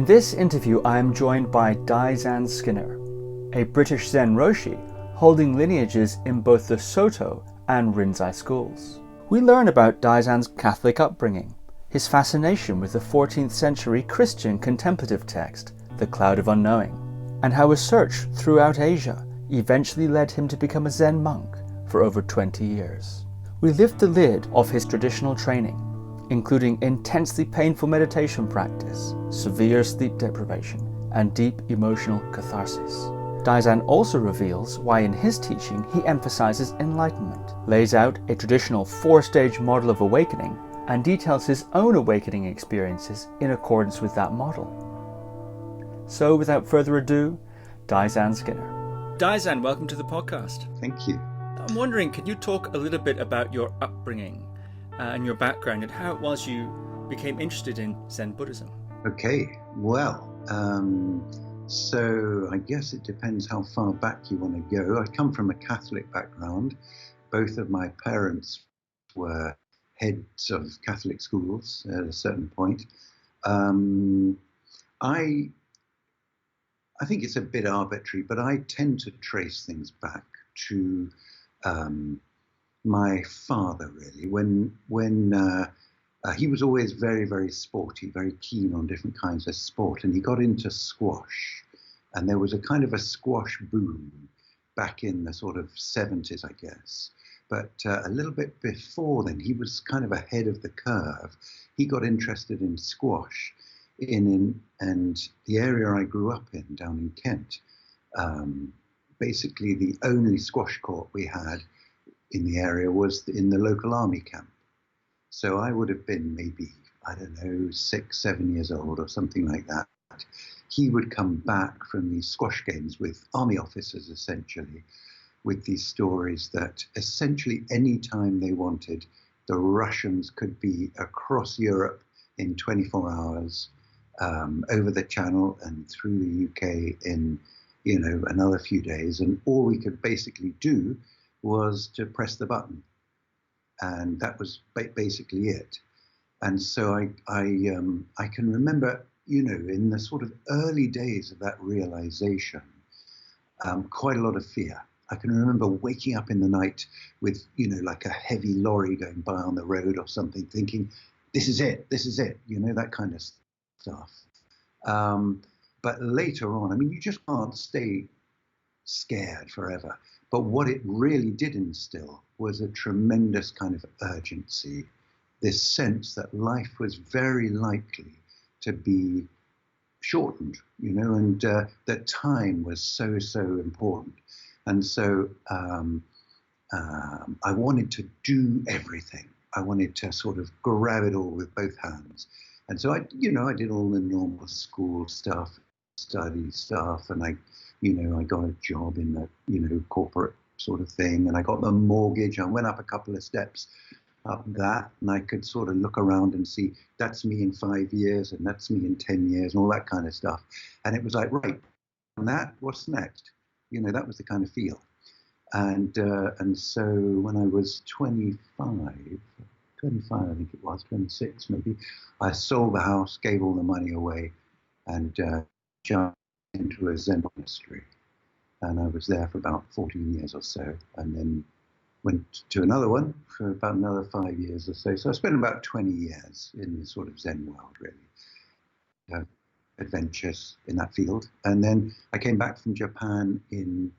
this interview, I am joined by Daizan Skinner, a British Zen Roshi holding lineages in both the Soto and Rinzai schools. We learn about Daizan's Catholic upbringing, his fascination with the 14th century Christian contemplative text, the Cloud of Unknowing, and how a search throughout Asia eventually led him to become a Zen monk for over 20 years. We lift the lid off his traditional training, including intensely painful meditation practice, severe sleep deprivation, and deep emotional catharsis. Daizan also reveals why in his teaching he emphasizes enlightenment, lays out a traditional 4-stage model of awakening, and details his own awakening experiences in accordance with that model. So without further ado, Daizan Skinner. Daizan, welcome to the podcast. Thank you. I'm wondering, can you talk a little bit about your upbringing and your background and how it was you became interested in Zen Buddhism? Okay, well, so I guess it depends how far back you want to go. I come from a Catholic background. Both of my parents were heads of Catholic schools at a certain point. I think it's a bit arbitrary, but I tend to trace things back to my father, really. When he was always very, very sporty, very keen on different kinds of sport, and he got into squash. And there was a kind of a squash boom back in the sort of 70s, I guess. But a little bit before then, he was kind of ahead of the curve. He got interested in squash and the area I grew up in, down in Kent. Basically, the only squash court we had in the area was in the local army camp. So I would have been maybe, 6, 7 years old or something like that. He would come back from these squash games with army officers, essentially, with these stories that essentially any time they wanted, the Russians could be across Europe in 24 hours, over the Channel and through the UK in, another few days. And all we could basically do was to press the button. And that was basically it. And so I can remember, in the sort of early days of that realization, quite a lot of fear. I can remember waking up in the night with, like a heavy lorry going by on the road or something, thinking, this is it, that kind of stuff. But later on, you just can't stay scared forever. But what it really did instill was a tremendous kind of urgency, this sense that life was very likely to be shortened, and that time was so important. And so I wanted to do everything. I wanted to sort of grab it all with both hands. And so I did all the normal school stuff, study stuff, and I got a job in the, corporate sort of thing, and I got the mortgage. I went up a couple of steps up that, and I could sort of look around and see, that's me in 5 years, and that's me in 10 years, and all that kind of stuff. And it was like, right, and that, what's next? That was the kind of feel. And so when I was 25, I think it was, 26 maybe, I sold the house, gave all the money away, and jumped into a Zen monastery. And I was there for about 14 years or so, and then went to another one for about another 5 years or so. So I spent about 20 years in the sort of Zen world, really. Adventures in that field. And then I came back from Japan in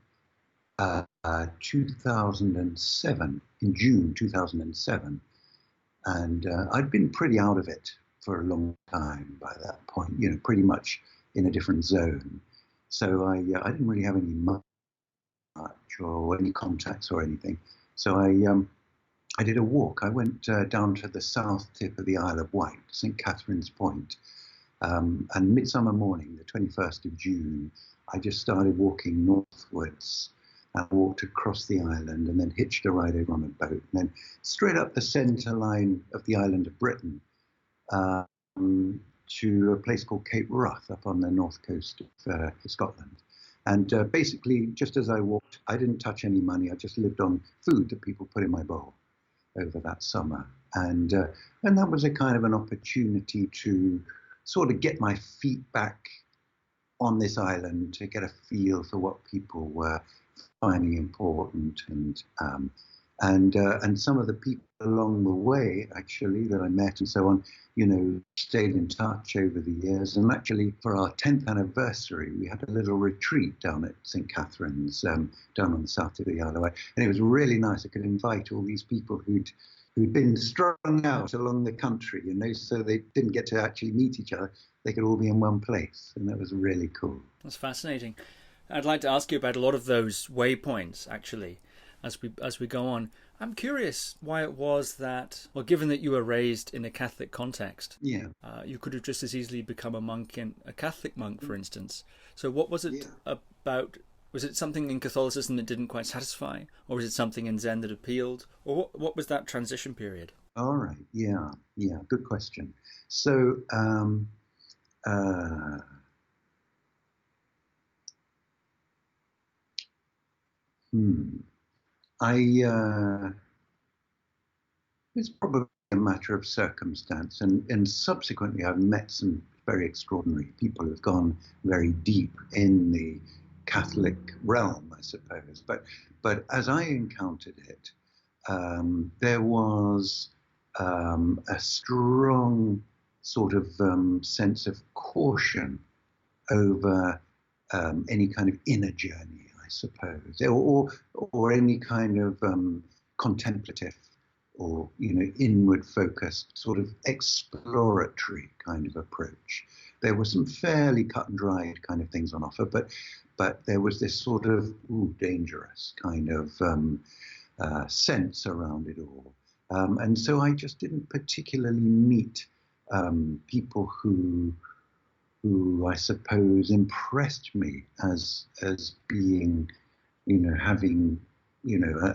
2007, in June 2007. And I'd been pretty out of it for a long time by that point, pretty much in a different zone. So I didn't really have any much or any contacts or anything. So I did a walk. I went down to the south tip of the Isle of Wight, St. Catherine's Point. And midsummer morning, the 21st of June, I just started walking northwards. I walked across the island and then hitched a ride over on a boat, and then straight up the centre line of the island of Britain to a place called Cape Wrath up on the north coast of Scotland. And basically, just as I walked, I didn't touch any money. I just lived on food that people put in my bowl over that summer. And that was a kind of an opportunity to sort of get my feet back on this island, to get a feel for what people were finding important, and some of the people along the way, actually, that I met and so on, stayed in touch over the years. And actually, for our 10th anniversary, we had a little retreat down at St Catherine's, down on the south of the Isle of Wight. And it was really nice. I could invite all these people who'd been strung out along the country, so they didn't get to actually meet each other. They could all be in one place. And that was really cool. That's fascinating. I'd like to ask you about a lot of those waypoints, actually, as we go on. I'm curious why it was that, well, given that you were raised in a Catholic context, you could have just as easily become a Catholic monk, for instance. So what was it about? Was it something in Catholicism that didn't quite satisfy, or was it something in Zen that appealed, or what was that transition period? All right, good question. So, it's probably a matter of circumstance, and subsequently I've met some very extraordinary people who've gone very deep in the Catholic realm, I suppose. But as I encountered it, there was a strong sort of sense of caution over any kind of inner journey, I suppose, or any kind of contemplative or inward focused sort of exploratory kind of approach. There were some fairly cut and dried kind of things on offer, but there was this sort of dangerous kind of sense around it all. And so I just didn't particularly meet people who I suppose impressed me as being, having,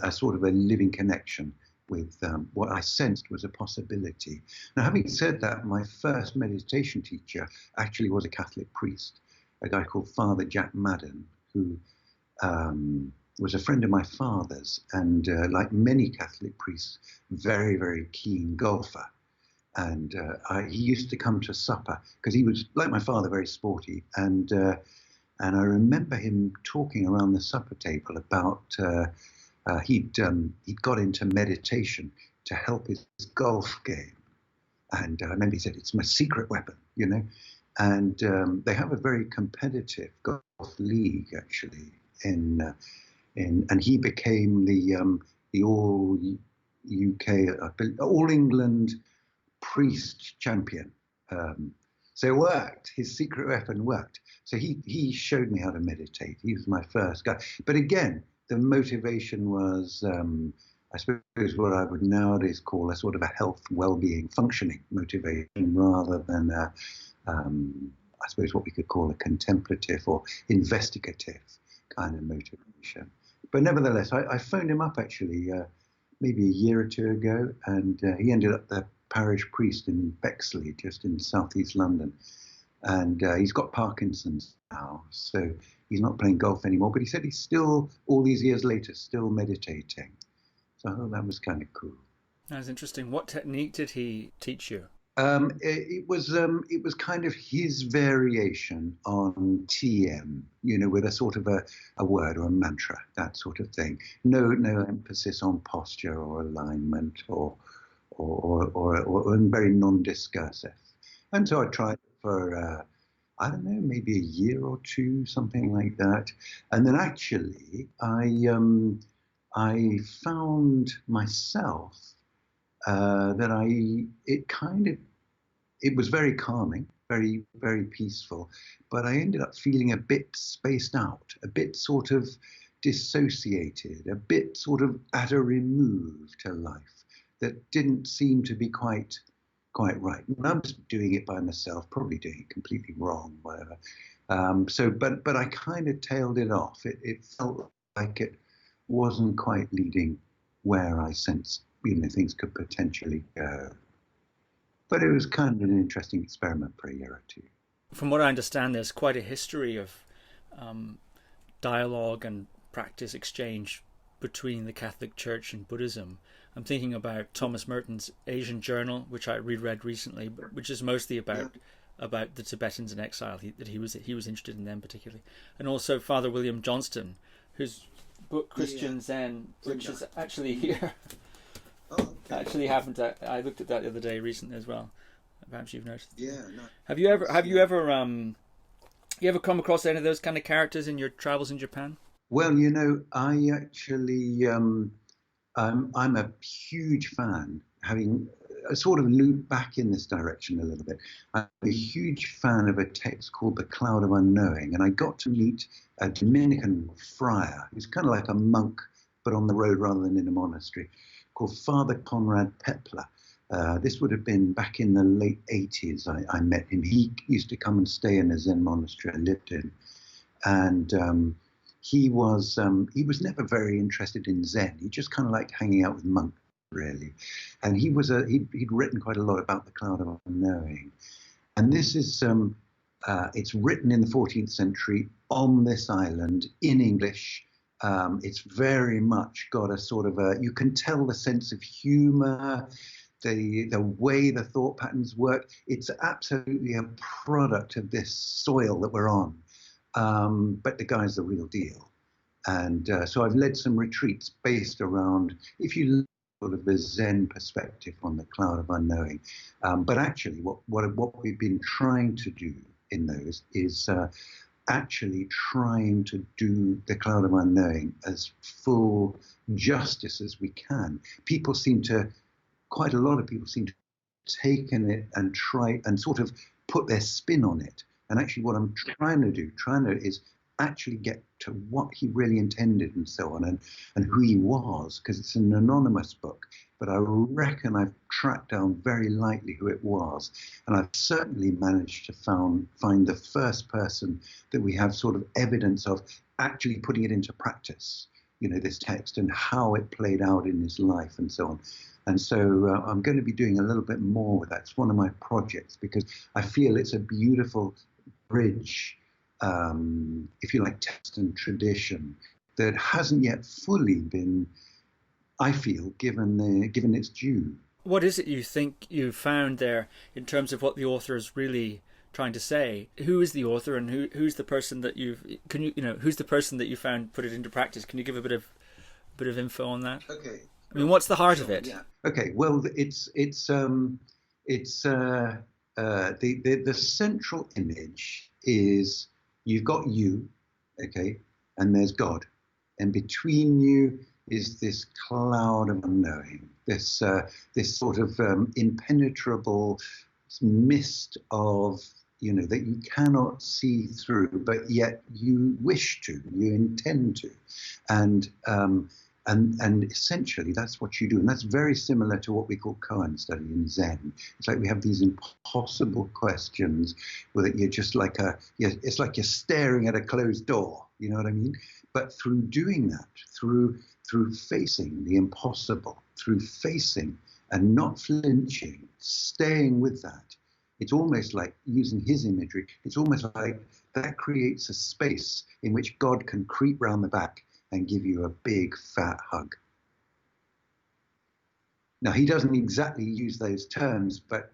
a sort of a living connection with what I sensed was a possibility. Now, having said that, my first meditation teacher actually was a Catholic priest, a guy called Father Jack Madden, who was a friend of my father's, and like many Catholic priests, very, very keen golfer. And he used to come to supper because he was, like my father, very sporty. And I remember him talking around the supper table about he'd got into meditation to help his golf game. And I remember he said, "It's my secret weapon," And they have a very competitive golf league, actually, and he became the all UK, all England priest champion. So it worked. His secret weapon worked. So he showed me how to meditate. He was my first guy. But again, the motivation was, I suppose, what I would nowadays call a sort of a health, well-being, functioning motivation, rather than I suppose what we could call a contemplative or investigative kind of motivation. But nevertheless, I phoned him up actually maybe a year or two ago, and he ended up the parish priest in Bexley, just in southeast London. And he's got Parkinson's now, so he's not playing golf anymore. But he said he's still, all these years later, still meditating. So I thought that was kind of cool. That's interesting. What technique did he teach you? It was kind of his variation on TM, with a sort of a word or a mantra, that sort of thing. No emphasis on posture or alignment or very non-discursive. And so I tried for I don't know, maybe a year or two, something like that. And then actually I found myself that it was very calming, very, very peaceful, but I ended up feeling a bit spaced out, a bit sort of dissociated, a bit sort of at a remove to life that didn't seem to be quite right. And I was doing it by myself, probably doing it completely wrong, whatever. But I kind of tailed it off. It felt like it wasn't quite leading where I sensed things could potentially go. But it was kind of an interesting experiment for a year or two. From what I understand, there's quite a history of dialogue and practice exchange between the Catholic Church and Buddhism. I'm thinking about Thomas Merton's Asian Journal, which I reread recently, which is mostly about about the Tibetans in exile. That he was interested in them particularly, and also Father William Johnston, whose book Christian Zen, which is actually here. Oh, okay. Actually, haven't I looked at that the other day recently as well. Perhaps you've noticed. Yeah. No. Have you ever come across any of those kind of characters in your travels in Japan? Well, I actually, I'm a huge fan, having sort of looped back in this direction a little bit. I'm a huge fan of a text called The Cloud of Unknowing, and I got to meet a Dominican friar who's kind of like a monk, but on the road rather than in a monastery, called Father Conrad Pepler. This would have been back in the late 80s. I met him. He used to come and stay in a Zen monastery I lived in, and he was never very interested in Zen. He just kind of liked hanging out with monks, really. And he'd written quite a lot about the Cloud of Unknowing. And this is it's written in the 14th century on this island in English. It's very much got a sort of you can tell the sense of humor, the way the thought patterns work. It's absolutely a product of this soil that we're on. But the guy's the real deal. And so I've led some retreats based around, if you look sort of the Zen perspective on the Cloud of Unknowing. But actually what we've been trying to do in those is actually trying to do the Cloud of Unknowing as full justice as we can. Quite a lot of people seem to have taken it and try and sort of put their spin on it. And actually what I'm trying to is actually get to what he really intended and so on, and who he was, because it's an anonymous book. But I reckon I've tracked down very lightly who it was. And I've certainly managed to find the first person that we have sort of evidence of actually putting it into practice, this text and how it played out in his life and so on. And so I'm going to be doing a little bit more with that. It's one of my projects because I feel it's a beautiful bridge, if you like, text and tradition that hasn't yet fully been, I feel, given its due. What is it you think you found there in terms of what the author is really trying to say? Who is the author, and who's the person that who's the person that you found put it into practice? Can you give a bit of info on that? Okay. I mean, what's the heart of it? Yeah. Okay. Well, it's the central image is you've got you, okay, and there's God, and between you is this cloud of unknowing, this sort of impenetrable mist of that you cannot see through, but yet you wish to, you intend to, and essentially that's what you do, and that's very similar to what we call koan study in Zen. It's like we have these impossible questions where you're just like it's like you're staring at a closed door. You know what I mean? But through doing that, through facing the impossible, through facing and not flinching, staying with that, it's almost like, using his imagery, it's almost like that creates a space in which God can creep round the back and give you a big fat hug. Now, he doesn't exactly use those terms, but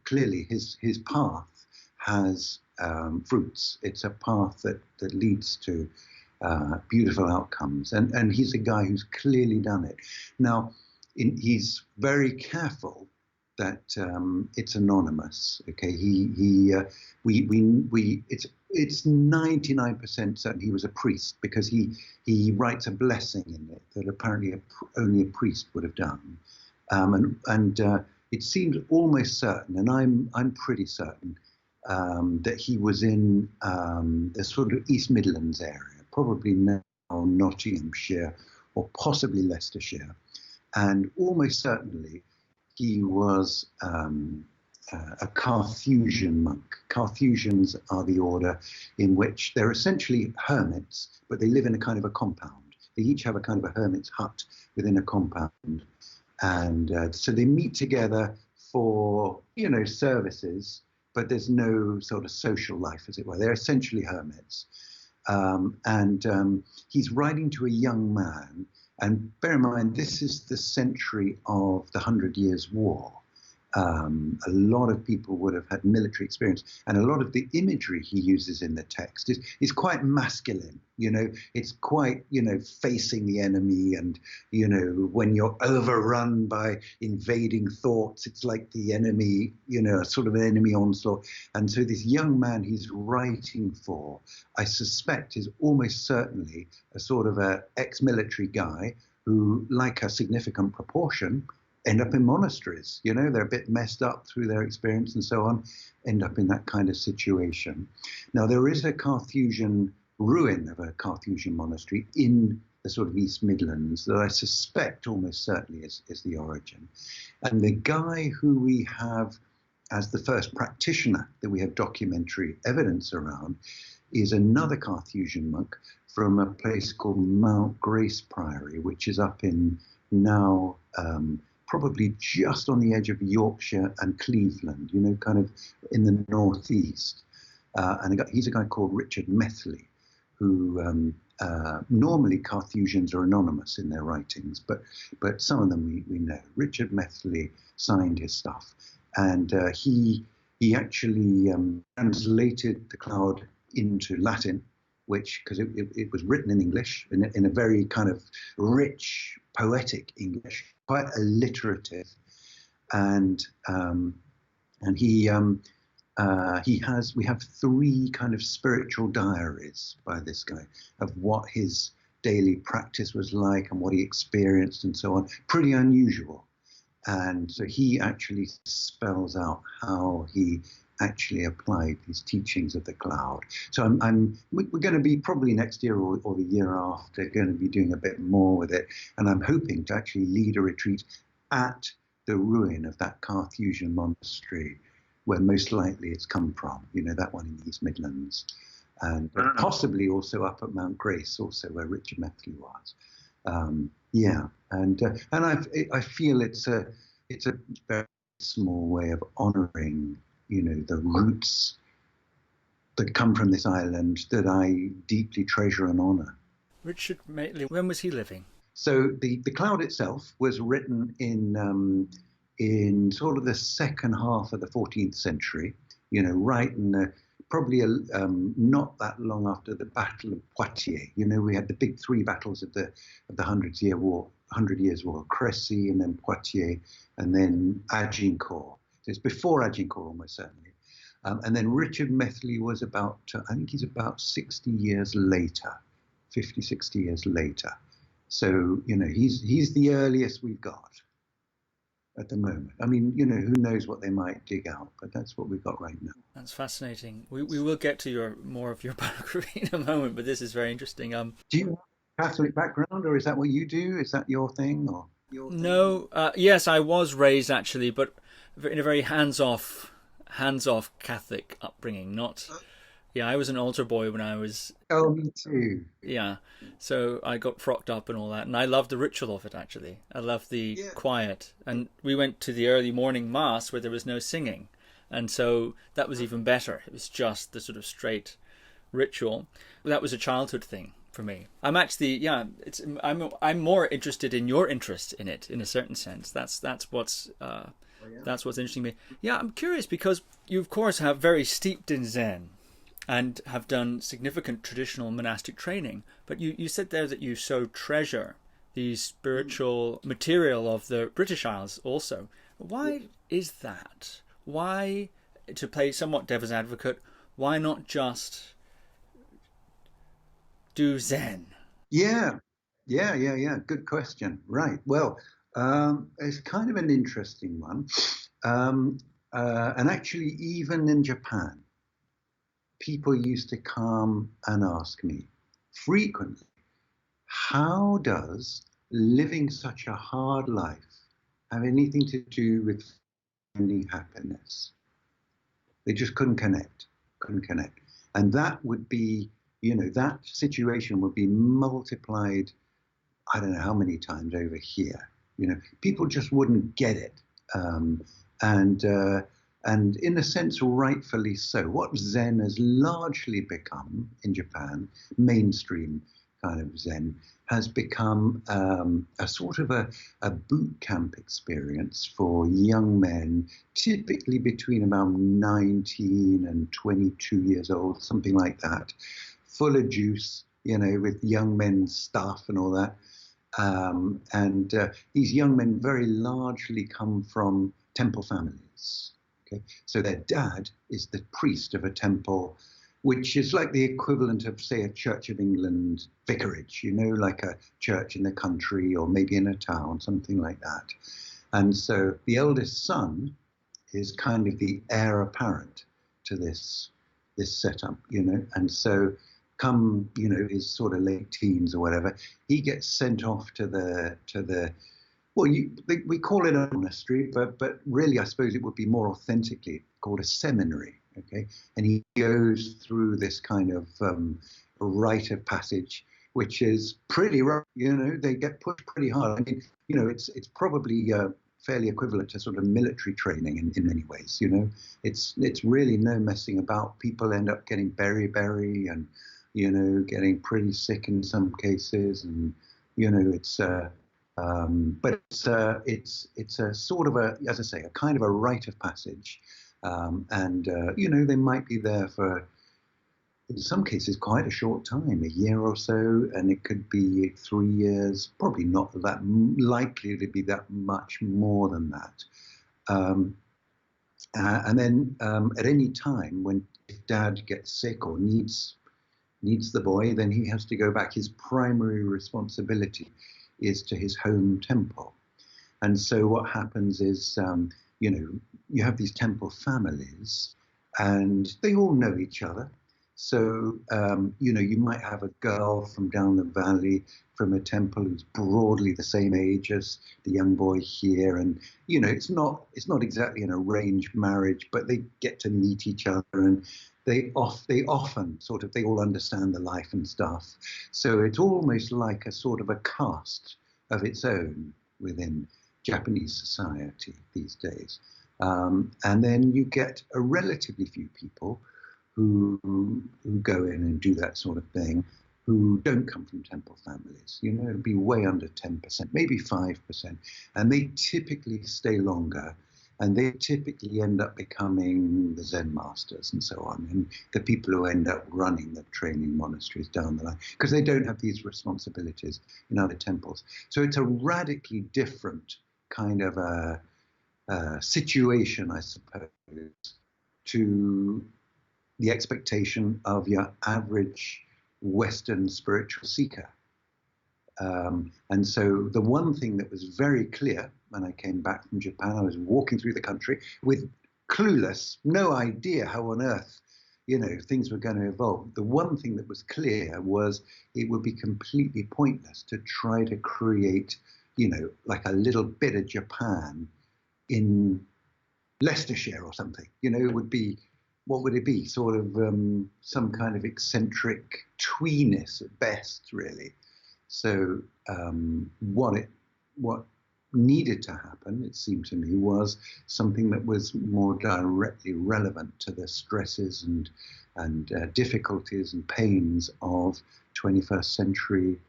clearly his path has fruits. It's a path that leads to beautiful outcomes, and he's a guy who's clearly done it. Now, he's very careful that it's anonymous. Okay, it's 99% certain he was a priest, because he writes a blessing in it that apparently only a priest would have done, and it seems almost certain, and I'm pretty certain that he was in the sort of East Midlands area, probably now Nottinghamshire or possibly Leicestershire, and almost certainly he was a Carthusian monk. Carthusians are the order in which they're essentially hermits, but they live in a kind of a compound. They each have a kind of a hermit's hut within a compound. And so they meet together for, services, but there's no sort of social life, as it were. They're essentially hermits. And he's writing to a young man. And bear in mind, this is the century of the 100 Years' War. A lot of people would have had military experience, and a lot of the imagery he uses in the text is quite masculine. It's quite, facing the enemy, and, when you're overrun by invading thoughts, it's like the enemy, sort of an enemy onslaught. And so this young man he's writing for, I suspect, is almost certainly a sort of a ex-military guy who, like a significant proportion, end up in monasteries. They're a bit messed up through their experience and so on, end up in that kind of situation. Now, there is a Carthusian ruin of a Carthusian monastery in the sort of East Midlands that I suspect almost certainly is the origin. And the guy who we have as the first practitioner that we have documentary evidence around is another Carthusian monk from a place called Mount Grace Priory, which is up in now probably just on the edge of Yorkshire and Cleveland, kind of in the northeast. And he's a guy called Richard Methley, who normally Carthusians are anonymous in their writings, but some of them we know. Richard Methley signed his stuff, and he actually translated the Cloud into Latin, because it was written in English, in a very kind of rich, poetic English, quite alliterative, and we have 3 kind of spiritual diaries by this guy of what his daily practice was like and what he experienced and so on. Pretty unusual. And so he actually spells out how he actually applied these teachings of the Cloud. So we're going to be probably next year or the year after going to be doing a bit more with it. And I'm hoping to actually lead a retreat at the ruin of that Carthusian monastery, where most likely it's come from, that one in the East Midlands. And possibly also up at Mount Grace, also where Richard Methley was. And I feel it's a very small way of honouring, the roots that come from this island that I deeply treasure and honour. Richard Methley, when was he living? So the Cloud itself was written in sort of the second half of the 14th century, right in probably not that long after the Battle of Poitiers. We had the big 3 battles of the 100 Years' War, Crécy and then Poitiers and then Agincourt. So it's before Agincourt almost certainly. And then Richard Methley was about, I think he's about 60 years later, 50, 60 years later. So, he's the earliest we've got at the moment. I mean, who knows what they might dig out, but that's what we've got right now. That's fascinating. We will get to more of your biography in a moment, but this is very interesting. Do you have a Catholic background, or is that what you do? Is that your thing? No, yes, I was raised actually, but in a very hands-off Catholic upbringing. I was an altar boy when I was... Oh, me too. Yeah, so I got frocked up and all that, and I loved the ritual of it, actually. I loved the quiet. And we went to the early morning mass where there was no singing, and so that was even better. It was just the sort of straight ritual. That was a childhood thing for me. I'm actually, I'm more interested in your interest in it, in a certain sense. That's what's interesting to me. Yeah, I'm curious because you, of course, have very steeped in Zen and have done significant traditional monastic training. But you said there that you so treasure the spiritual material of the British Isles also. Why is that? Why, to play somewhat devil's advocate, why not just do Zen? Yeah. Good question. Right. Well, it's kind of an interesting one. And actually, even in Japan, people used to come and ask me frequently, how does living such a hard life have anything to do with finding happiness? They just couldn't connect. And that would be, that situation would be multiplied, I don't know how many times over here. People just wouldn't get it. And in a sense, rightfully so. What Zen has largely become in Japan, mainstream kind of Zen, has become a sort of a boot camp experience for young men, typically between about 19 and 22 years old, something like that, full of juice, with young men's stuff and all that. And these young men very largely come from temple families. Okay, so their dad is the priest of a temple, which is like the equivalent of, say, a Church of England vicarage, like a church in the country or maybe in a town, something like that. And so the eldest son is kind of the heir apparent to this setup, and so come, his sort of late teens or whatever, he gets sent off to the well, we call it a monastery, but really I suppose it would be more authentically called a seminary. Okay, and he goes through this kind of rite of passage, which is pretty rough. They get pushed pretty hard. I mean, it's probably fairly equivalent to sort of military training in many ways. It's really no messing about. People end up getting beriberi and getting pretty sick in some cases, and but it's a sort of as I say, a kind of a rite of passage. And they might be there for, in some cases, quite a short time, a year or so, and it could be 3 years, probably not that likely to be that much more than that. And then at any time when dad gets sick or needs the boy, then he has to go back. His primary responsibility is to his home temple. And so what happens is, you have these temple families and they all know each other. So, you might have a girl from down the valley from a temple who's broadly the same age as the young boy here. And, it's not exactly an arranged marriage, but they get to meet each other and they often they all understand the life and stuff. So it's almost like a sort of a caste of its own within Japanese society these days. And then you get a relatively few people who go in and do that sort of thing, who don't come from temple families. It'll be way under 10%, maybe 5%. And they typically stay longer, and they typically end up becoming the Zen masters and so on, and the people who end up running the training monasteries down the line, because they don't have these responsibilities in other temples. So it's a radically different kind of a situation, I suppose, to the expectation of your average Western spiritual seeker. And so the one thing that was very clear when I came back from Japan, I was walking through the country with clueless, no idea how on earth, things were going to evolve. The one thing that was clear was it would be completely pointless to try to create, like a little bit of Japan in Leicestershire or something. It would be, what would it be? Sort of some kind of eccentric tweeness at best, really. So what needed to happen, it seemed to me, was something that was more directly relevant to the stresses and difficulties and pains of 21st century,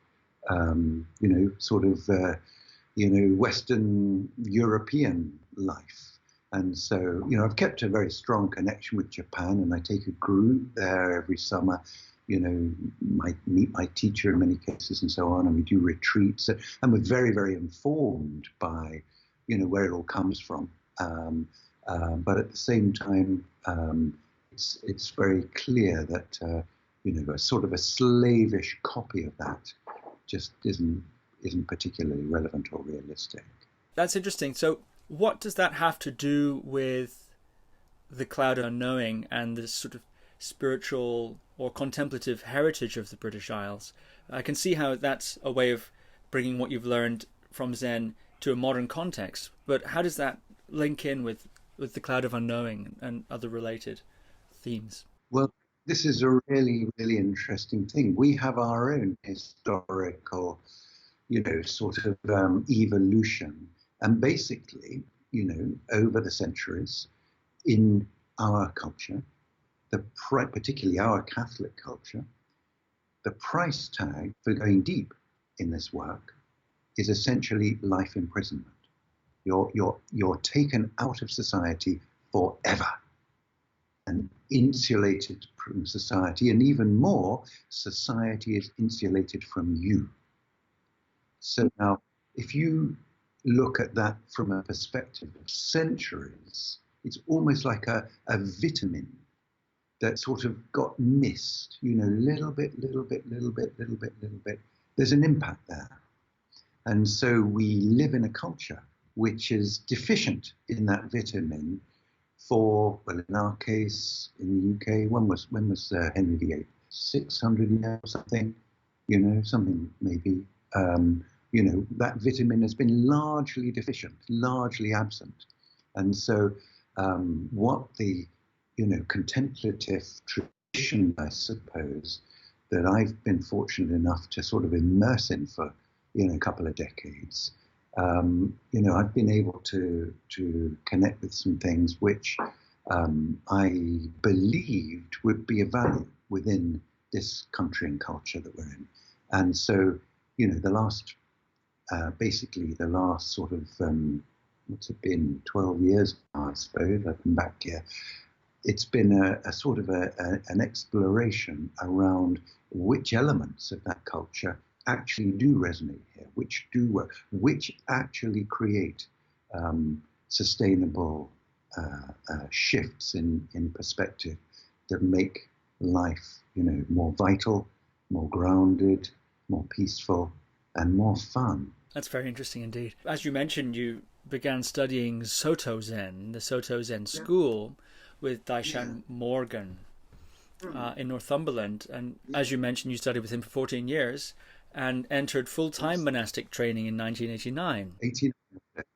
Western European life. And so, I've kept a very strong connection with Japan, and I take a group there every summer. Might meet my teacher in many cases and so on, and we do retreats, and we're very, very informed by, where it all comes from. But at the same time, it's very clear that, a sort of a slavish copy of that just isn't particularly relevant or realistic. That's interesting. So what does that have to do with the Cloud of Unknowing and the sort of spiritual or contemplative heritage of the British Isles? I can see how that's a way of bringing what you've learned from Zen to a modern context, but how does that link in with the Cloud of Unknowing and other related themes? Well, this is a really, really interesting thing. We have our own historical, sort of evolution. And basically, over the centuries, in our culture, particularly our Catholic culture, the price tag for going deep in this work is essentially life imprisonment. You're taken out of society forever and insulated from society, and even more, society is insulated from you. So now, if you look at that from a perspective of centuries, it's almost like a vitamin that sort of got missed, little bit. There's an impact there. And so we live in a culture which is deficient in that vitamin for, well, in our case, in the UK, when was Henry VIII? 600 years or something, something maybe. That vitamin has been largely deficient, largely absent. And so what the, contemplative tradition, I suppose, that I've been fortunate enough to sort of immerse in for, a couple of decades, I've been able to connect with some things which I believed would be of value within this country and culture that we're in. And so, the last sort of, what's it been, 12 years now, I suppose, I've been back here. It's been a sort of an exploration around which elements of that culture actually do resonate here, which do work, which actually create sustainable shifts in perspective that make life, more vital, more grounded, more peaceful, and more fun. That's very interesting indeed. As you mentioned, you began studying Soto Zen, the Soto Zen school, with Daishan Morgan in Northumberland. And as you mentioned, you studied with him for 14 years and entered full-time monastic training in 1989.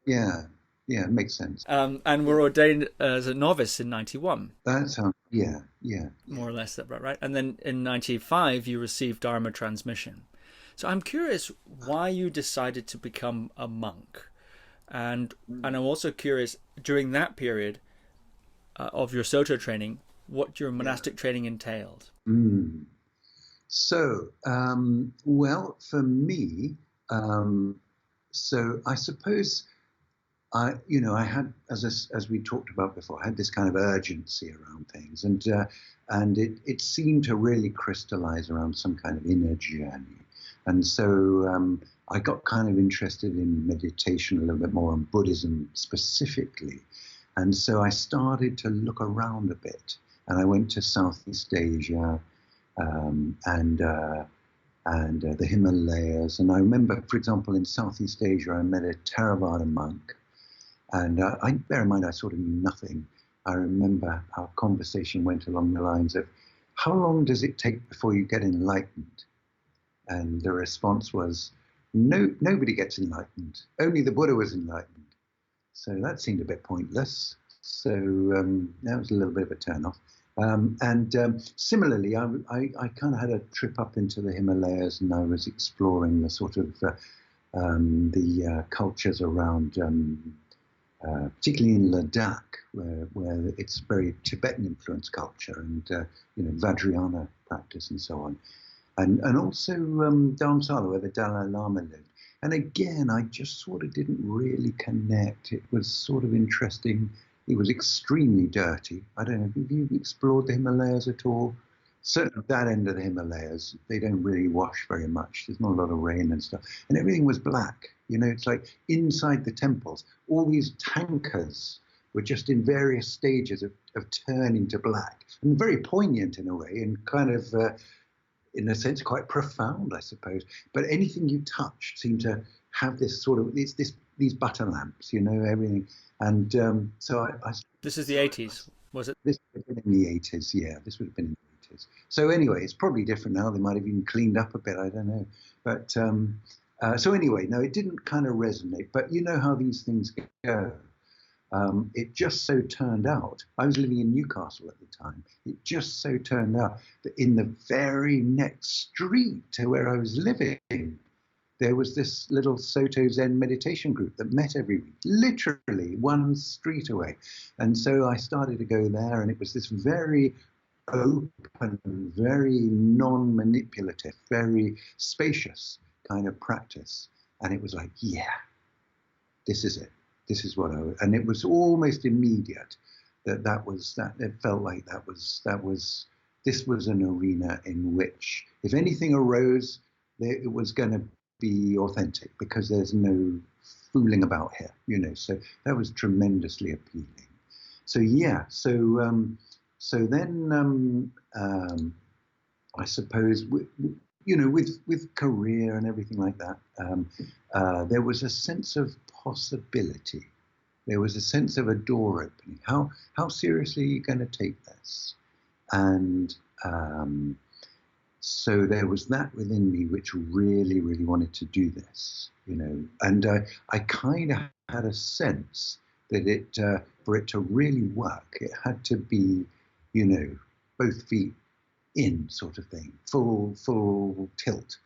Yeah, makes sense. And were ordained as a novice in 91. That sounds, yeah. More or less, that right? And then in 95, you received Dharma transmission. So I'm curious why you decided to become a monk. And I'm also curious, during that period of your Soto training, what your monastic training entailed. So, well, for me, so I suppose I had, as we talked about before, I had this kind of urgency around things, and it seemed to really crystallize around some kind of inner journey. And so I got kind of interested in meditation a little bit more, and Buddhism specifically. And so I started to look around a bit, and I went to Southeast Asia and the Himalayas. And I remember, for example, in Southeast Asia, I met a Theravada monk. And bear in mind, I sort of knew nothing. I remember our conversation went along the lines of, how long does it take before you get enlightened? And the response was, nobody gets enlightened. Only the Buddha was enlightened. So that seemed a bit pointless. So that was a little bit of a turn-off. Similarly, I kind of had a trip up into the Himalayas, and I was exploring the sort of the cultures around, particularly in Ladakh, where it's very Tibetan influenced culture, and Vajrayana practice and so on. And also Dharamsala, where the Dalai Lama lived. And again, I just sort of didn't really connect. It was sort of interesting. It was extremely dirty. I don't know, have you explored the Himalayas at all? Certainly that end of the Himalayas, they don't really wash very much. There's not a lot of rain and stuff. And everything was black. It's like inside the temples, all these tankers were just in various stages of turning to black. And very poignant in a way, and kind of, in a sense, quite profound, I suppose. But anything you touched seemed to have this sort of, these butter lamps, everything. And so I This is the 80s, was it? This would have been in the 80s, yeah. This would have been in the 80s. So anyway, it's probably different now. They might have even cleaned up a bit, I don't know. But so anyway, no, it didn't kind of resonate. But you know how these things go. It just so turned out, I was living in Newcastle at the time, it just so turned out that in the very next street to where I was living, there was this little Soto Zen meditation group that met every week, literally one street away. And so I started to go there, and it was this very open, very non-manipulative, very spacious kind of practice. And it was like, yeah, this is it. This is what and it was almost immediate that it felt like this was an arena in which if anything arose, it was going to be authentic because there's no fooling about here, So that was tremendously appealing. So yeah, so then I suppose with career and everything like that, there was a sense of possibility. There was a sense of a door opening. How seriously are you going to take this? And so there was that within me which really, really wanted to do this, And I kind of had a sense that for it to really work, it had to be, both feet in sort of thing, full tilt.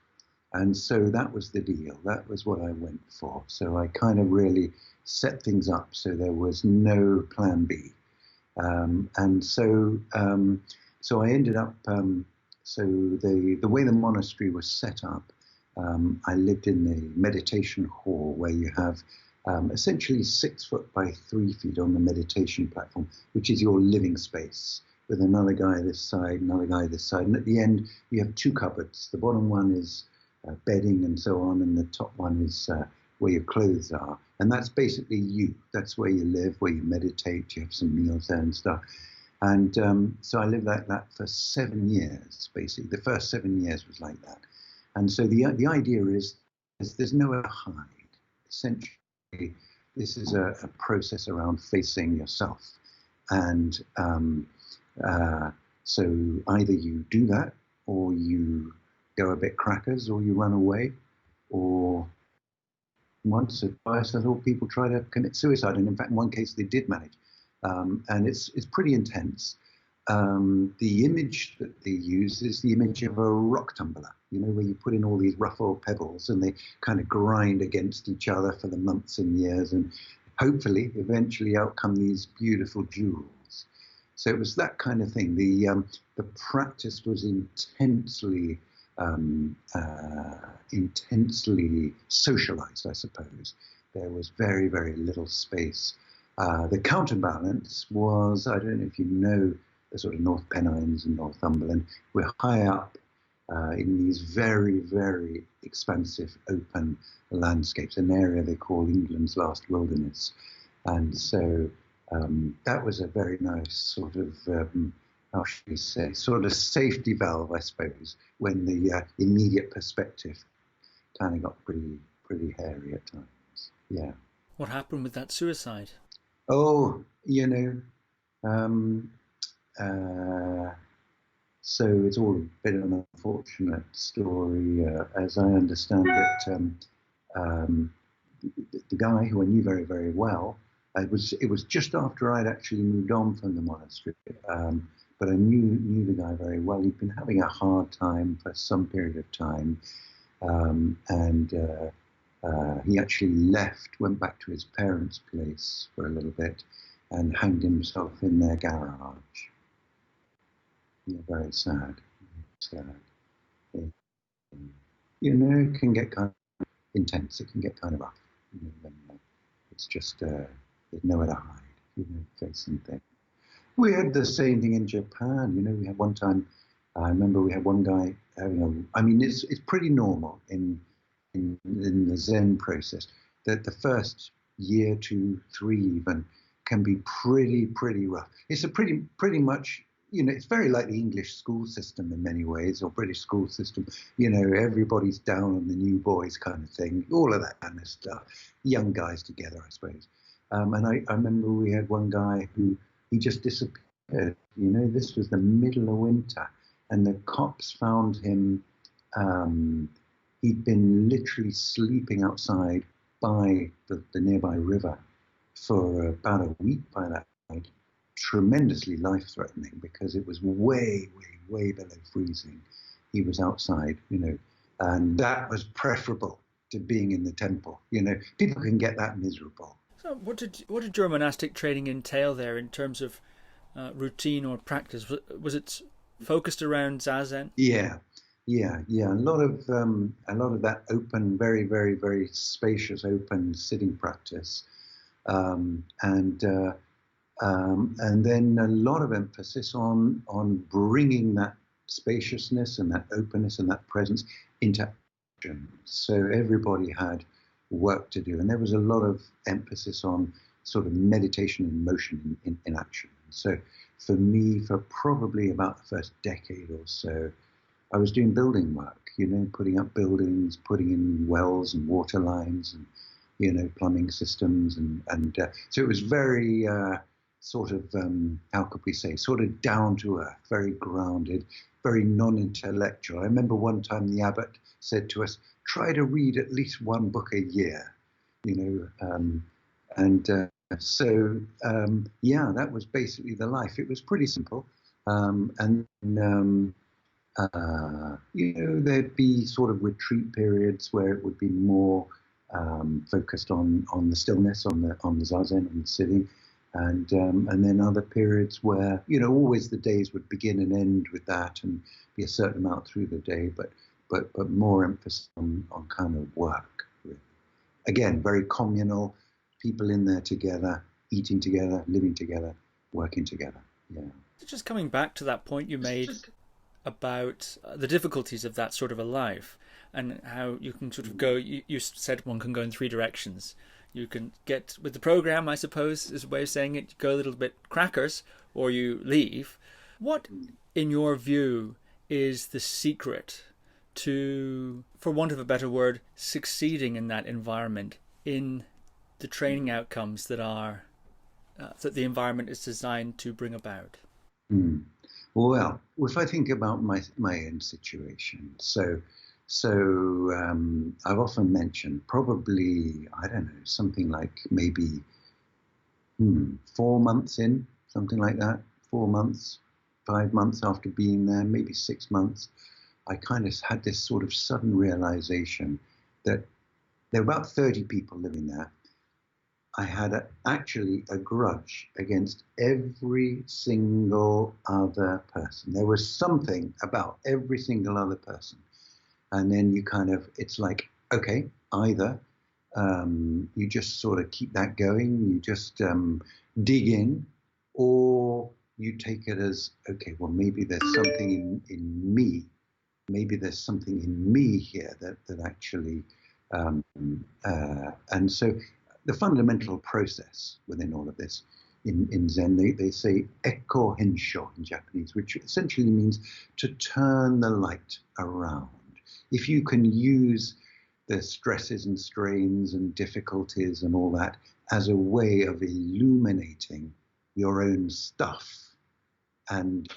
And so that was the deal. That was what I went for. So I kind of really set things up so there was no plan B. And so I ended up, so the way the monastery was set up, I lived in the meditation hall where you have essentially 6 foot by 3 feet on the meditation platform, which is your living space, with another guy this side, another guy this side. And at the end, you have 2 cupboards. The bottom one is bedding and so on, and the top one is where your clothes are. And that's basically you. That's where you live, where you meditate, you have some meals there and stuff. And so I lived like that for 7 years, basically. The first 7 years was like that. And so the idea is there's nowhere to hide. Essentially, this is a process around facing yourself. And so either you do that, or you go a bit crackers, or you run away, or once or twice I thought people try to commit suicide, and in fact in one case they did manage, and it's pretty intense. The image that they use is the image of a rock tumbler, where you put in all these rough old pebbles and they kind of grind against each other for the months and years, and hopefully eventually out come these beautiful jewels. So it was that kind of thing. The practice was intensely socialized, I suppose. There was very, very little space. The counterbalance was, I don't know if you know the sort of North Pennines and Northumberland, we're high up in these very, very expansive open landscapes, an area they call England's last wilderness. And so that was a very nice sort of, how should we say, sort of safety valve, I suppose, when the immediate perspective kind of got pretty hairy at times. Yeah. What happened with that suicide? Oh, so it's all a bit of an unfortunate story. As I understand it, the guy who I knew very, very well, it was just after I'd actually moved on from the monastery, but I knew the guy very well. He'd been having a hard time for some period of time, and he actually went back to his parents' place for a little bit, and hanged himself in their garage. Very sad. It can get kind of intense. It can get kind of rough. It's just there's nowhere to hide. Facing things. We had the same thing in Japan. We had one time. I remember we had one guy having it's pretty normal in the Zen process that the first year, 2, 3 even can be pretty rough. It's a pretty much. It's very like the English school system in many ways, or British school system. Everybody's down on the new boys kind of thing, all of that kind of stuff. Young guys together, I suppose. And I remember we had one guy who, he just disappeared. This was the middle of winter, and the cops found him. He'd been literally sleeping outside by the nearby river for about a week by that point. Tremendously life-threatening because it was way below freezing. He was outside, and that was preferable to being in the temple. People can get that miserable. So what did your monastic training entail there in terms of routine or practice? Was it focused around Zazen? Yeah, yeah. A lot of that open, very, very, very spacious, open sitting practice, um, and uh, and then a lot of emphasis on bringing that spaciousness and that openness and that presence into action. So everybody had work to do, and there was a lot of emphasis on sort of meditation and motion in action. So for me, for probably about the first decade or so, I was doing building work, putting up buildings, putting in wells and water lines and, plumbing systems. And so it was very sort of, how could we say, sort of down to earth, very grounded, very non-intellectual. I remember one time the abbot said to us, try to read at least one book a year, yeah, that was basically the life. It was pretty simple. There'd be sort of retreat periods where it would be more focused on the stillness, on the zazen, on the sitting, and then other periods where always the days would begin and end with that, and be a certain amount through the day, but more emphasis on kind of work. Really. Again, very communal, people in there together, eating together, living together, working together. Yeah. Just coming back to that point you made about the difficulties of that sort of a life, and how you can sort of go, you said one can go in three directions. You can get with the program, I suppose, is a way of saying it, you go a little bit crackers, or you leave. What, in your view, is the secret to, for want of a better word, succeeding in that environment, in the training outcomes that are that the environment is designed to bring about? Well, if I think about my own situation, so I've often mentioned probably, I don't know, something like maybe 4 months in, something like that, 4 months, 5 months after being there, maybe 6 months, I kind of had this sort of sudden realization that there were about 30 people living there. I had actually a grudge against every single other person. There was something about every single other person. And then you kind of, it's like, okay, either you just sort of keep that going, you just dig in, or you take it as, okay, well, maybe there's something in me. Maybe there's something in me here that actually, and so the fundamental process within all of this in Zen, they say eko hensho in Japanese, which essentially means to turn the light around. If you can use the stresses and strains and difficulties and all that as a way of illuminating your own stuff, and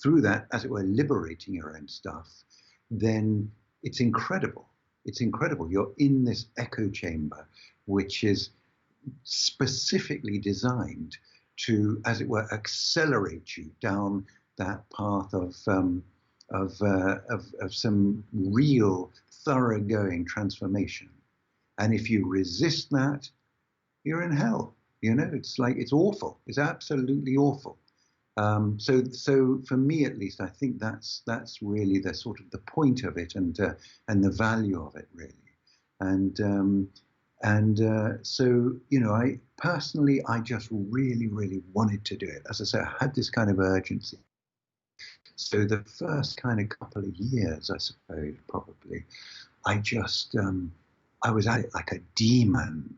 through that, as it were, liberating your own stuff, then it's incredible. It's incredible. You're in this echo chamber, which is specifically designed to, as it were, accelerate you down that path of some real, thoroughgoing transformation. And if you resist that, you're in hell. It's like, it's awful. It's absolutely awful. So for me, at least, I think that's really the sort of the point of it, and the value of it, really. So I personally, I just really, really wanted to do it. As I say, I had this kind of urgency. So the first kind of couple of years, I suppose, probably, I just I was at it like a demon.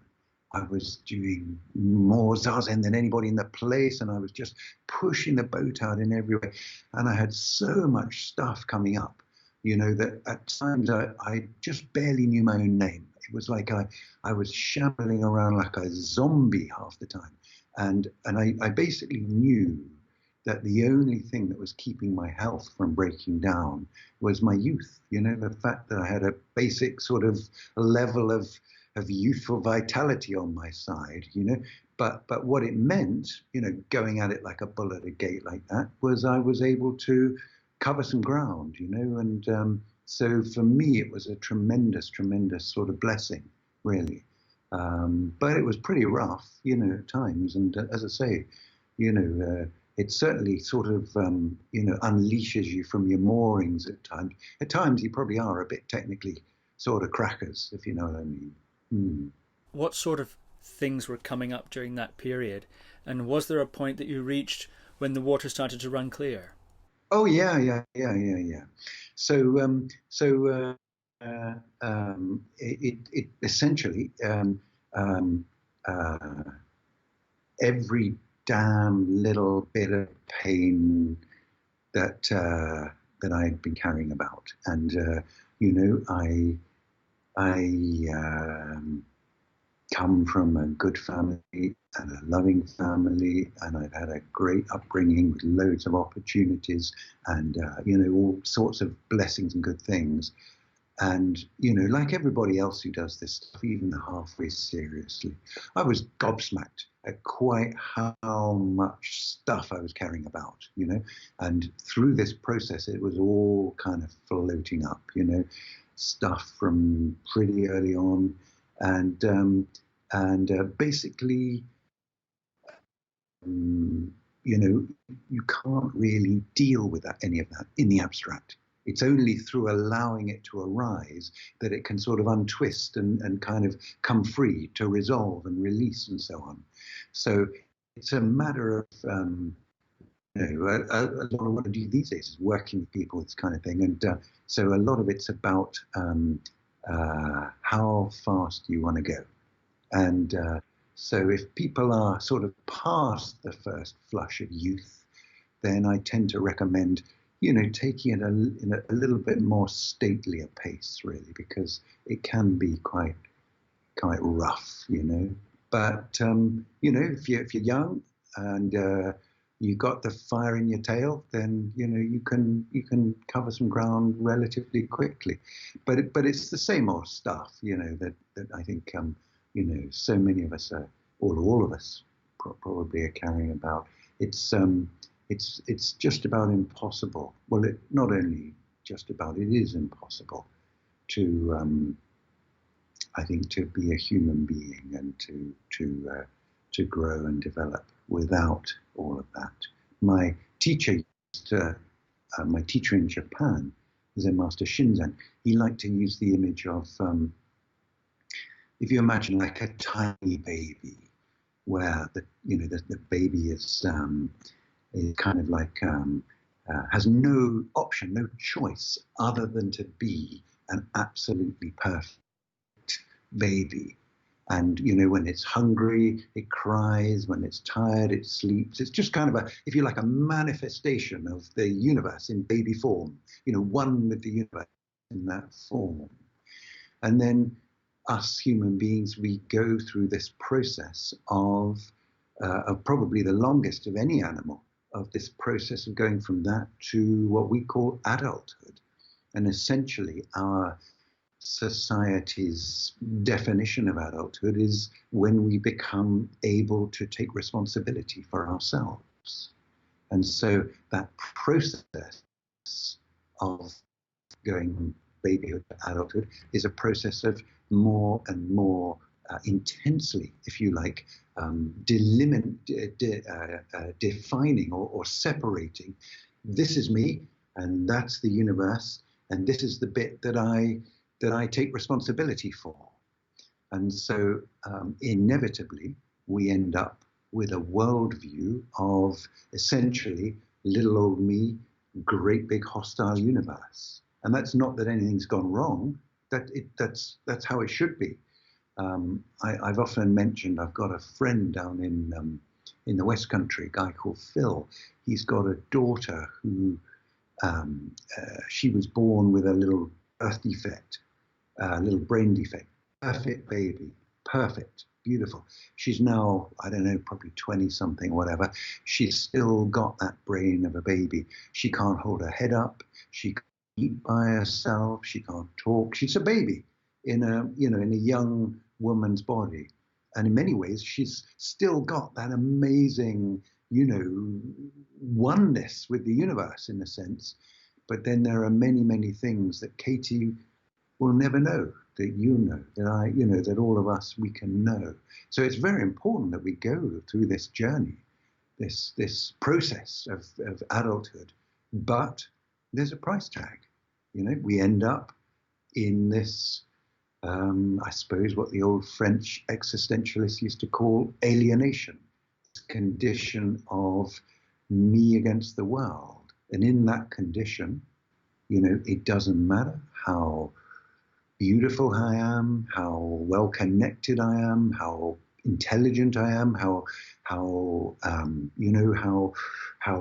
I was doing more zazen than anybody in the place, and I was just pushing the boat out in every way. And I had so much stuff coming up, that at times I just barely knew my own name. It was like I was shambling around like a zombie half the time. And I basically knew that the only thing that was keeping my health from breaking down was my youth. The fact that I had a basic sort of level of youthful vitality on my side, but what it meant, going at it like a bull at a gate like that, was I was able to cover some ground, and so for me it was a tremendous sort of blessing, really. But it was pretty rough, at times, and as I say, It certainly sort of, unleashes you from your moorings at times. At times you probably are a bit technically sort of crackers, if you know what I mean. What sort of things were coming up during that period? And was there a point that you reached when the water started to run clear? Oh yeah. So it essentially every damn little bit of pain that that I had been carrying about, and I come from a good family and a loving family, and I've had a great upbringing with loads of opportunities and all sorts of blessings and good things. And like everybody else who does this stuff, even halfway seriously, I was gobsmacked at quite how much stuff I was carrying about, and through this process it was all kind of floating up, stuff from pretty early on, and basically, you can't really deal with any of that in the abstract. It's only through allowing it to arise that it can sort of untwist and kind of come free to resolve and release and so on. So it's a matter of, a lot of what I do these days is working with people, this kind of thing. And so a lot of it's about how fast you want to go. And so if people are sort of past the first flush of youth, then I tend to recommend, taking it in a little bit more stately a pace, really, because it can be quite rough, But if you're young and you got the fire in your tail, then you can cover some ground relatively quickly. But it's the same old stuff, that I think so many of us are, or all of us probably are carrying about. It's just about impossible. Well, not only just about, it is impossible to I think to be a human being and to grow and develop without all of that. My teacher my teacher in Japan, Zen Master Shinzen, he liked to use the image of if you imagine like a tiny baby, where the baby is kind of like has no option, no choice other than to be an absolutely perfect baby. And when it's hungry, it cries. When it's tired, it sleeps. It's just kind of if you like, a manifestation of the universe in baby form. One with the universe in that form. And then us human beings, we go through this process of probably the longest of any animal, of this process of going from that to what we call adulthood. And essentially our society's definition of adulthood is when we become able to take responsibility for ourselves. And so that process of going from babyhood to adulthood is a process of more and more intensely, if you like, defining or separating. This is me, and that's the universe, and this is the bit that I take responsibility for. And so inevitably we end up with a worldview of essentially little old me, great big hostile universe. And that's not that anything's gone wrong. That's how it should be. I've often mentioned I've got a friend down in the West Country, a guy called Phil. He's got a daughter who she was born with a little birth defect, a little brain defect. Perfect baby, perfect, beautiful. She's now, I don't know, probably 20 something, whatever. She's still got that brain of a baby. She can't hold her head up. She can't eat by herself. She can't talk. She's a baby in a young woman's body. And in many ways, she's still got that amazing, oneness with the universe in a sense. But then there are many, many things that Katie will never know, that that all of us, we can know. So it's very important that we go through this journey, this process of adulthood, but there's a price tag. We end up in this, I suppose, what the old French existentialists used to call alienation, this condition of me against the world. And in that condition, it doesn't matter how beautiful I am, how well connected I am, how intelligent I am, how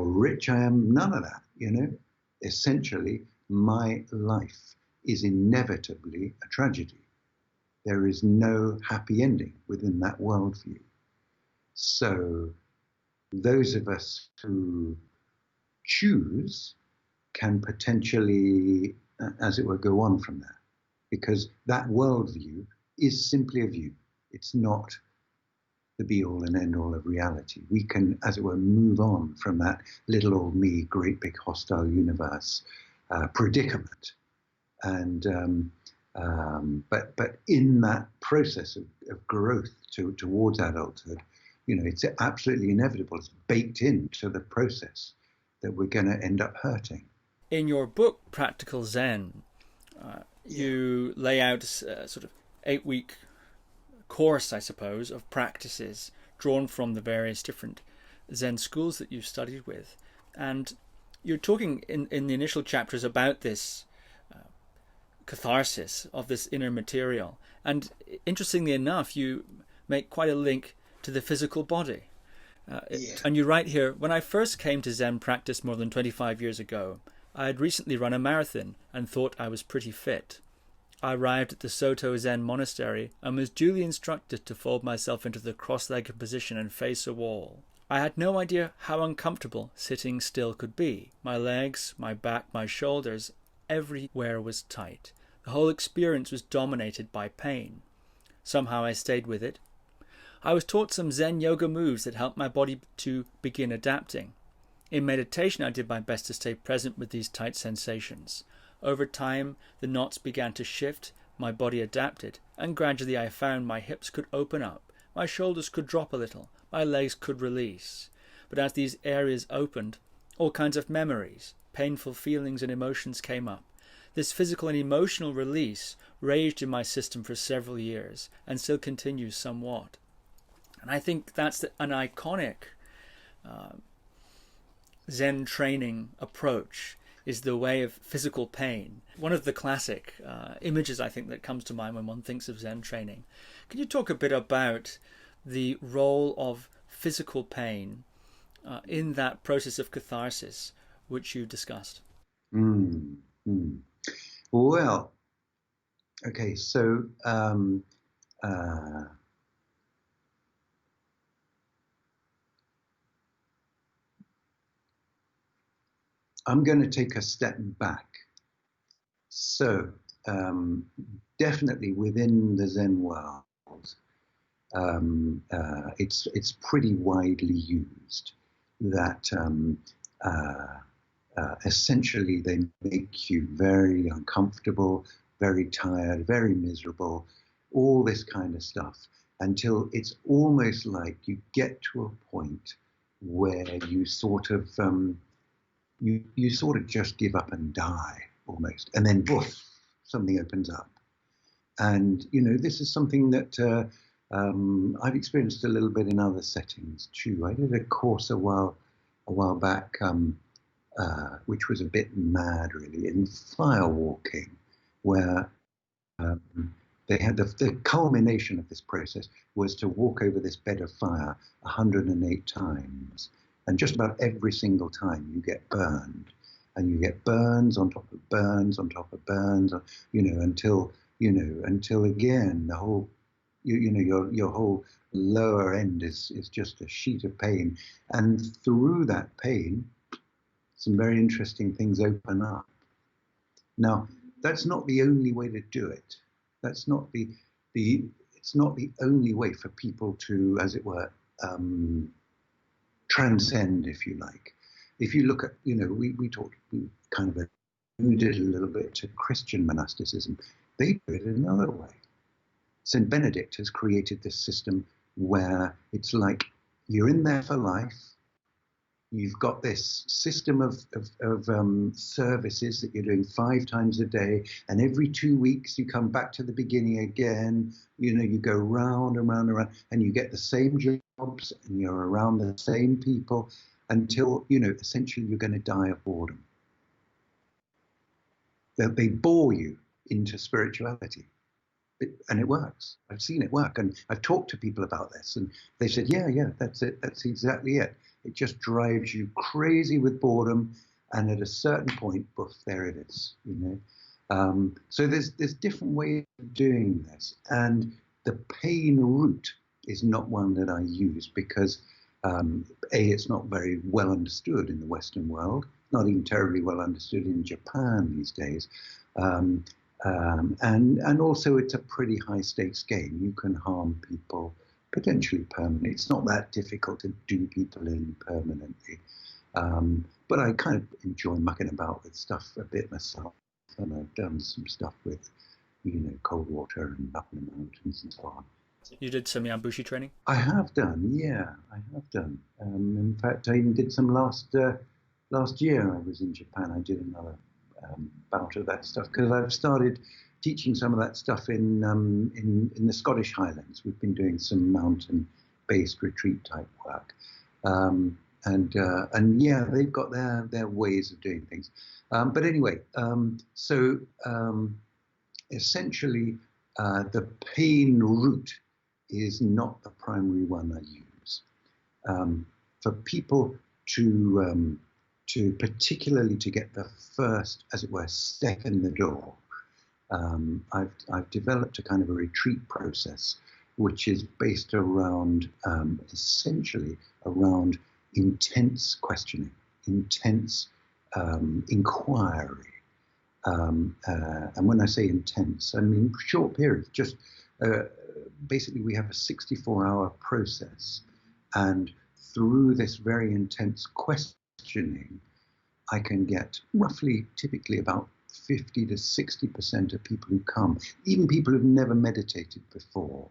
rich I am. None of that. Essentially, my life is inevitably a tragedy. There is no happy ending within that worldview. So those of us who choose can potentially, as it were, go on from there, because that worldview is simply a view. It's not the be-all and end-all of reality. We can, as it were, move on from that little old me, great big hostile universe predicament. And but in that process of growth towards adulthood, it's absolutely inevitable. It's baked into the process that we're going to end up hurting. In your book, Practical Zen, you lay out a sort of 8-week course, I suppose, of practices drawn from the various different Zen schools that you've studied with. And you're talking in the initial chapters about this catharsis of this inner material. And interestingly enough, you make quite a link to the physical body. And you write here, when I first came to Zen practice more than 25 years ago, I had recently run a marathon and thought I was pretty fit. I arrived at the Soto Zen monastery and was duly instructed to fold myself into the cross-legged position and face a wall. I had no idea how uncomfortable sitting still could be. My legs, my back, my shoulders, everywhere was tight. The whole experience was dominated by pain. Somehow I stayed with it. I was taught some Zen yoga moves that helped my body to begin adapting. In meditation, I did my best to stay present with these tight sensations. Over time, the knots began to shift, my body adapted, and gradually I found my hips could open up, my shoulders could drop a little, my legs could release. But as these areas opened, all kinds of memories, painful feelings and emotions came up. This physical and emotional release raged in my system for several years, and still continues somewhat. And I think that's an iconic Zen training approach, is the way of physical pain. One of the classic images, I think, that comes to mind when one thinks of Zen training. Can you talk a bit about the role of physical pain in that process of catharsis, which you discussed? Well, okay, so I'm going to take a step back. So definitely within the Zen world, it's pretty widely used that essentially they make you very uncomfortable, very tired, very miserable, all this kind of stuff, until it's almost like you get to a point where you sort of you sort of just give up and die almost, and then woof, something opens up. And this is something that I've experienced a little bit in other settings too. I did a course a while back, which was a bit mad really, in fire walking, where they had the culmination of this process was to walk over this bed of fire 108 times. And just about every single time you get burned, and you get burns on top of burns on top of burns, until again the whole, your whole lower end is just a sheet of pain. And through that pain, some very interesting things open up. Now, that's not the only way to do it. That's not it's not the only way for people to, as it were, transcend, if you like. If you look at, we kind of alluded a little bit to Christian monasticism. They do it another way. St. Benedict has created this system where it's like you're in there for life, You've got this system of services that you're doing 5 times a day, and every 2 weeks you come back to the beginning again. You go round and round and round, and you get the same jobs, and you're around the same people until, essentially you're going to die of boredom. They bore you into spirituality. And it works. I've seen it work, and I've talked to people about this, and they said, yeah, that's it. That's exactly it. It just drives you crazy with boredom, and at a certain point, poof, there it is. So there's different ways of doing this, and the pain route is not one that I use because it's not very well understood in the Western world, not even terribly well understood in Japan these days. And also it's a pretty high stakes game. You can harm people potentially permanently. It's not that difficult to do people in permanently. But I kind of enjoy mucking about with stuff a bit myself. And I've done some stuff with, cold water and up in the mountains and so on. You did some Yambushi training? I have done, yeah, I have done. In fact, I even did some last year. I was in Japan. I did another bout of that stuff because I've started teaching some of that stuff in the Scottish Highlands. We've been doing some mountain-based retreat type work, and yeah, they've got their ways of doing things. But anyway, so essentially, the pain route is not the primary one I use. For people to particularly to get the first, as it were, step in the door, I've developed a kind of a retreat process, which is based around essentially around intense questioning, intense inquiry. And when I say intense, I mean short periods. Just basically, we have a 64-hour process, and through this very intense questioning, I can get roughly, typically about 50 to 60% of people who come, even people who've never meditated before,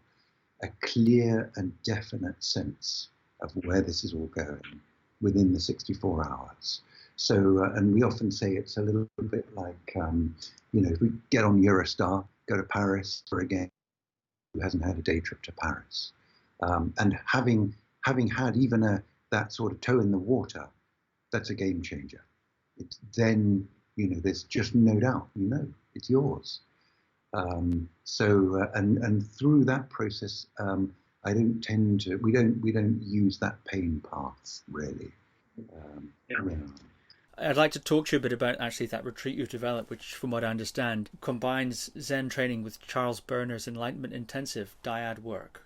a clear and definite sense of where this is all going within the 64 hours. So, and we often say it's a little bit like, if we get on Eurostar, go to Paris for a game, who hasn't had a day trip to Paris, and having had even that sort of toe in the water, that's a game changer. Then there's just no doubt, it's yours. So and through that process, I don't tend to. We don't use that pain path really. Yeah. I'd like to talk to you a bit about actually that retreat you've developed, which, from what I understand, combines Zen training with Charles Berner's Enlightenment Intensive dyad work.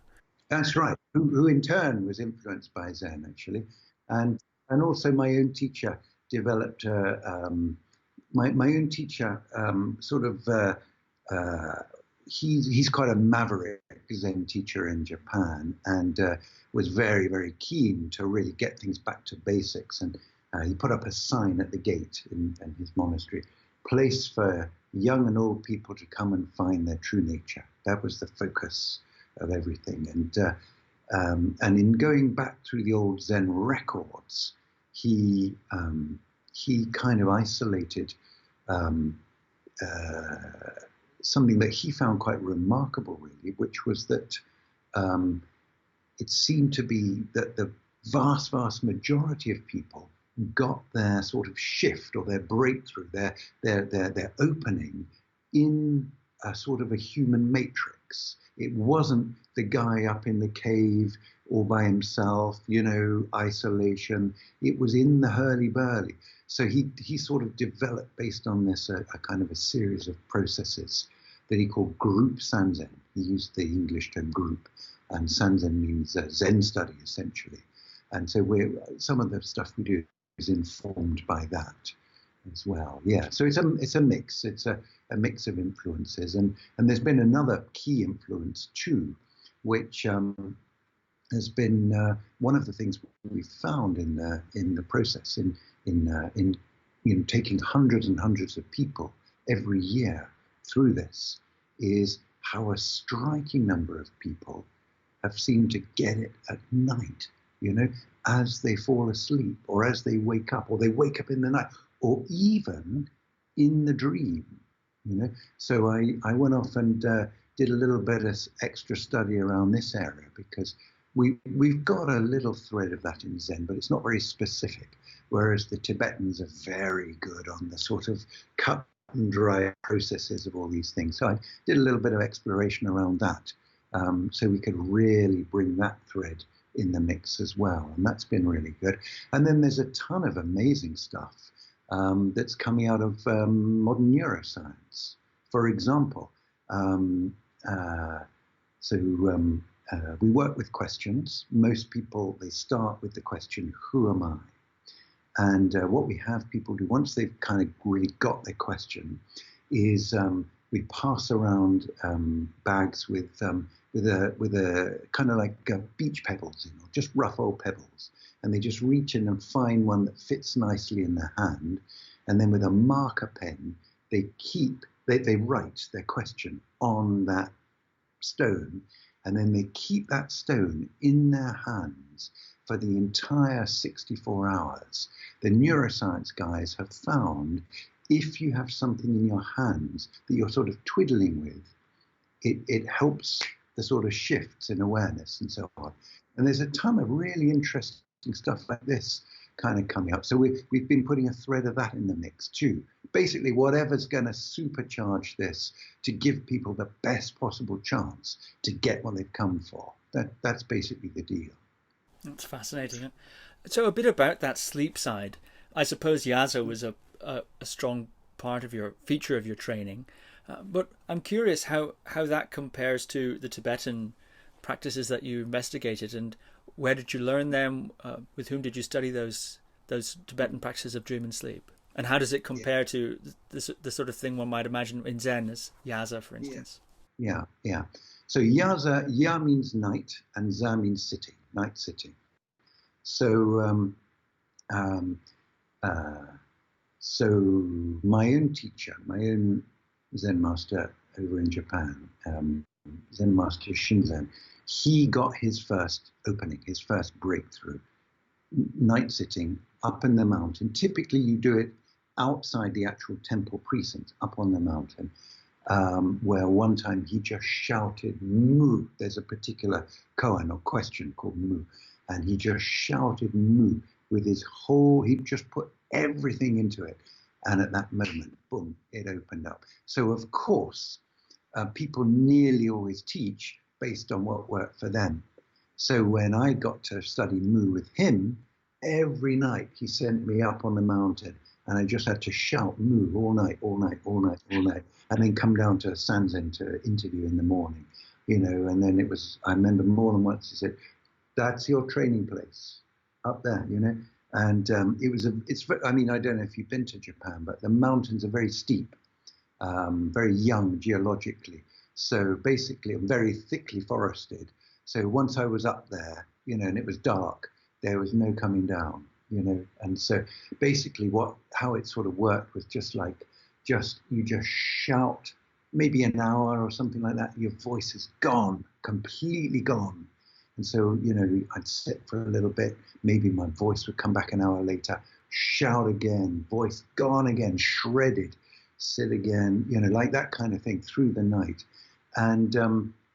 That's right. Who in turn was influenced by Zen actually, and also my own teacher developed. My own teacher he's quite a maverick Zen teacher in Japan, and was very, very keen to really get things back to basics. And he put up a sign at the gate in his monastery, place for young and old people to come and find their true nature. That was the focus of everything. And in going back through the old Zen records, he kind of isolated something that he found quite remarkable, really, which was that it seemed to be that the vast, vast majority of people got their sort of shift or their breakthrough, their opening in a sort of a human matrix. It wasn't the guy up in the cave all by himself, isolation. It was in the hurly-burly. So he sort of developed, based on this, a kind of a series of processes that he called group Sanzen. He used the English term group, and Sanzen means Zen study, essentially. And so some of the stuff we do is informed by that as well. Yeah, so it's a mix. It's a mix of influences, and there's been another key influence too, which has been one of the things we found in the process in taking hundreds and hundreds of people every year through this, is how a striking number of people have seemed to get it at night. as they fall asleep, or as they wake up, or they wake up in the night, or even in the dream. So I went off and did a little bit of extra study around this area, because we've got a little thread of that in Zen, but it's not very specific, whereas the Tibetans are very good on the sort of cut and dry processes of all these things. So I did a little bit of exploration around that, so we could really bring that thread in the mix as well, and that's been really good. And then there's a ton of amazing stuff that's coming out of modern neuroscience. For example, we work with questions. Most people, they start with the question, who am I? And what we have people do once they've kind of really got their question is we pass around bags with a kind of like beach pebbles, or just rough old pebbles, and they just reach in and find one that fits nicely in their hand, and then with a marker pen they write their question on that stone, and then they keep that stone in their hands for the entire 64 hours. The neuroscience guys have found if you have something in your hands that you're sort of twiddling with, it helps the sort of shifts in awareness and so on. And there's a ton of really interesting stuff like this kind of coming up. So we've been putting a thread of that in the mix too. Basically, whatever's going to supercharge this to give people the best possible chance to get what they've come for. That's basically the deal. That's fascinating. So a bit about that sleep side. I suppose yaza was a strong part of your feature of your training, but I'm curious how that compares to the Tibetan practices that you investigated, and where did you learn them? With whom did you study those Tibetan practices of dream and sleep? And how does it compare to the sort of thing one might imagine in Zen as yaza, for instance? Yeah. So yaza, ya means night, and za means sitting, night sitting. So so my own teacher, my own Zen master over in Japan, Zen master Shinzen, he got his first opening, his first breakthrough, night sitting up in the mountain. Typically you do it outside the actual temple precinct, up on the mountain, where one time he just shouted mu. There's a particular koan or question called mu, and he just shouted mu with his whole, he just put everything into it. And at that moment, boom, it opened up. So of course, people nearly always teach based on what worked for them. So when I got to study mu with him, every night he sent me up on the mountain, and I just had to shout mu all night, and then come down to Sanzen to interview in the morning, and then it was, I remember more than once he said, that's your training place up there, and I mean, I don't know if you've been to Japan, but the mountains are very steep, very young geologically. So basically, very thickly forested. So once I was up there, and it was dark, there was no coming down, And so basically how it sort of worked was you just shout, maybe an hour or something like that, your voice is gone, completely gone. And so, I'd sit for a little bit, maybe my voice would come back an hour later, shout again, voice gone again, shredded, sit again, like that kind of thing through the night. And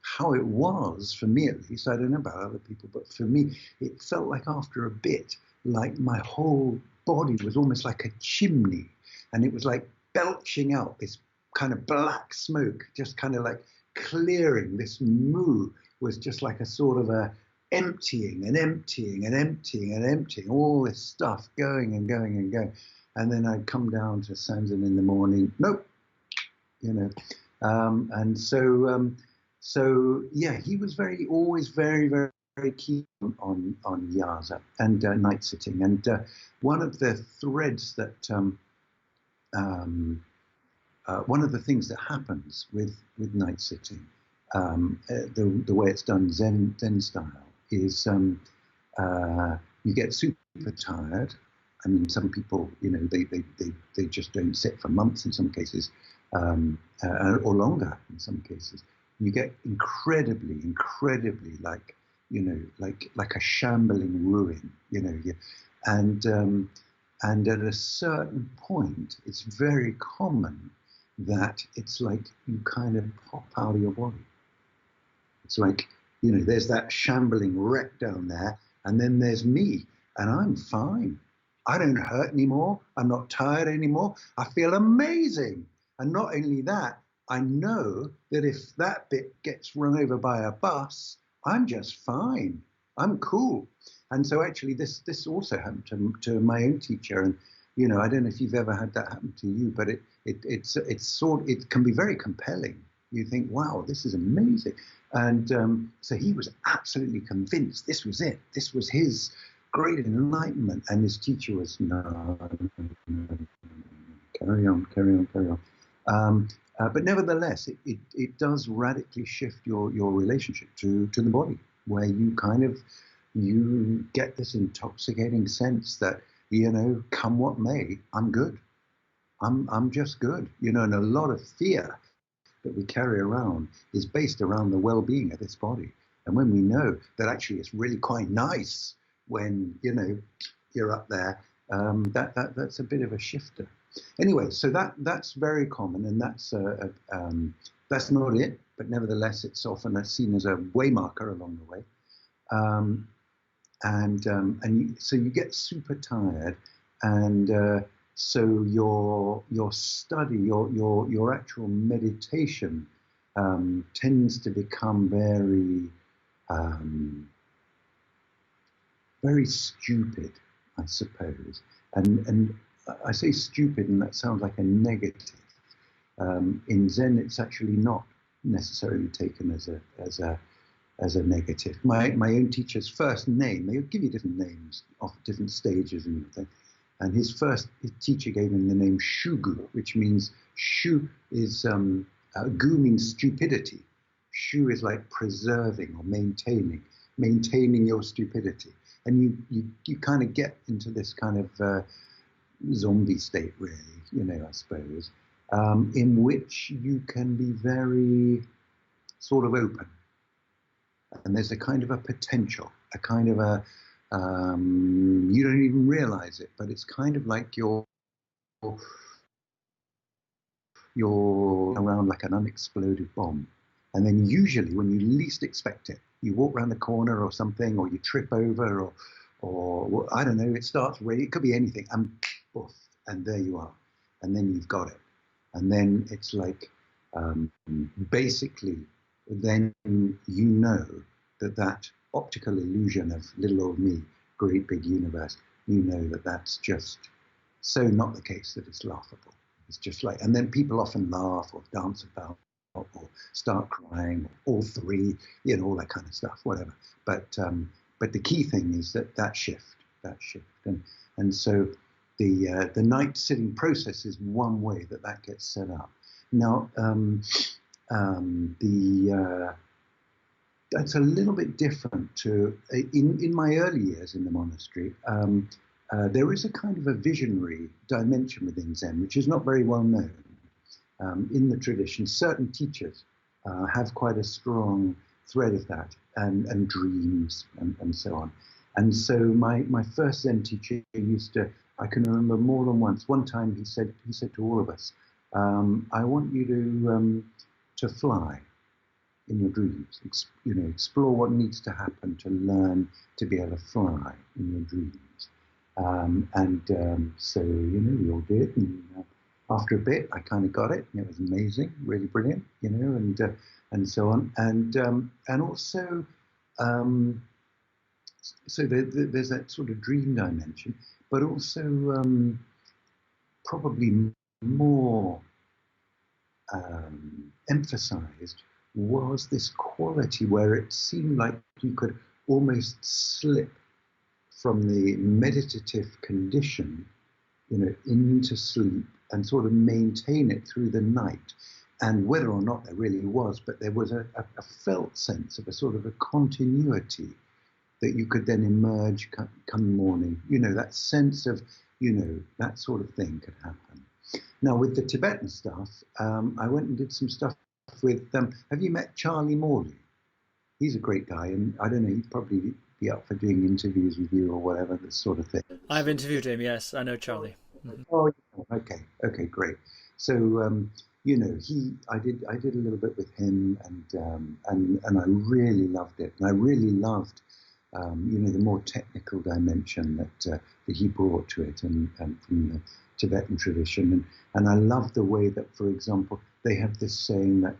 how it was, for me at least, I don't know about other people, but for me, it felt like after a bit, like my whole body was almost like a chimney, and it was like belching out this kind of black smoke, just kind of like clearing. This mu was just like a sort of a emptying, all this stuff going and going and going. And then I'd come down to Sanzen in the morning, nope, and so yeah, he was always very, very, very keen on yaza and night sitting. And one of the threads that one of the things that happens with night sitting, the way it's done Zen style, is you get super tired. I mean, some people, they just don't sit for months in some cases, or longer in some cases. You get incredibly, like a shambling ruin, and at a certain point, it's very common that it's like you kind of pop out of your body. It's like, there's that shambling wreck down there, and then there's me, and I'm fine. I don't hurt anymore. I'm not tired anymore. I feel amazing. And not only that, I know that if that bit gets run over by a bus, I'm just fine. I'm cool. And so actually this also happened to my own teacher. And, I don't know if you've ever had that happen to you, but it can be very compelling. You think, wow, this is amazing. And so he was absolutely convinced this was it. This was his great enlightenment. And his teacher was, no, carry on. But nevertheless, it does radically shift your relationship to the body, where you get this intoxicating sense that, come what may, I'm good. I'm just good. And a lot of fear that we carry around is based around the well-being of this body. And when we know that actually it's really quite nice when, you're up there, that's a bit of a shifter. Anyway, so that's very common, and that's not it, but nevertheless, it's often seen as a waymarker along the way. So you get super tired, and so your study, your actual meditation tends to become very stupid, I suppose. And I say stupid, and that sounds like a negative. In Zen, it's actually not necessarily taken as a negative. My own teacher's first name, they give you different names of different stages and everything. And his teacher gave him the name Shugu, which means Shu is Gu means stupidity. Shu is like preserving or maintaining your stupidity. And you kind of get into this kind of zombie state, really, I suppose, in which you can be very sort of open. And there's a kind of a potential, a kind of a, you don't even realize it, but it's kind of like you're around like an unexploded bomb. And then usually when you least expect it, you walk around the corner or something, or you trip over, or I don't know, it starts raining, it could be anything, and poof, and there you are. And then you've got it. And then it's like, basically, then you know that optical illusion of little old me, great big universe, you know that that's just so not the case that it's laughable. It's just like, and then people often laugh or dance about or start crying, or all three, all that kind of stuff, whatever. But the key thing is that shift, and so the night sitting process is one way that gets set up. Now, that's a little bit different to in my early years in the monastery. There is a kind of a visionary dimension within Zen, which is not very well known in the tradition. Certain teachers have quite a strong thread of that, and dreams and so on. And so my first Zen teacher I can remember more than once. One time he said to all of us, I want you to fly in your dreams, explore what needs to happen to learn to be able to fly in your dreams. So, we all did. And after a bit, I kind of got it, and it was amazing, really brilliant, and so on. And also, so there's that sort of dream dimension, but also probably more emphasized was this quality where it seemed like you could almost slip from the meditative condition, into sleep and sort of maintain it through the night. And whether or not there really was, but there was a felt sense of a sort of a continuity that you could then emerge come morning. That sense of, that sort of thing could happen. Now, with the Tibetan stuff, I went and did some stuff with, have you met Charlie Morley? he's a great guy, and I don't know, he'd probably be up for doing interviews with you or whatever, this sort of thing. I've interviewed him. Yes, I know Charlie. Mm-hmm. Oh, okay, great. So I did a little bit with him, and I really loved it, and I really loved the more technical dimension that he brought to it, and from the Tibetan tradition, and I love the way that, for example, they have this saying that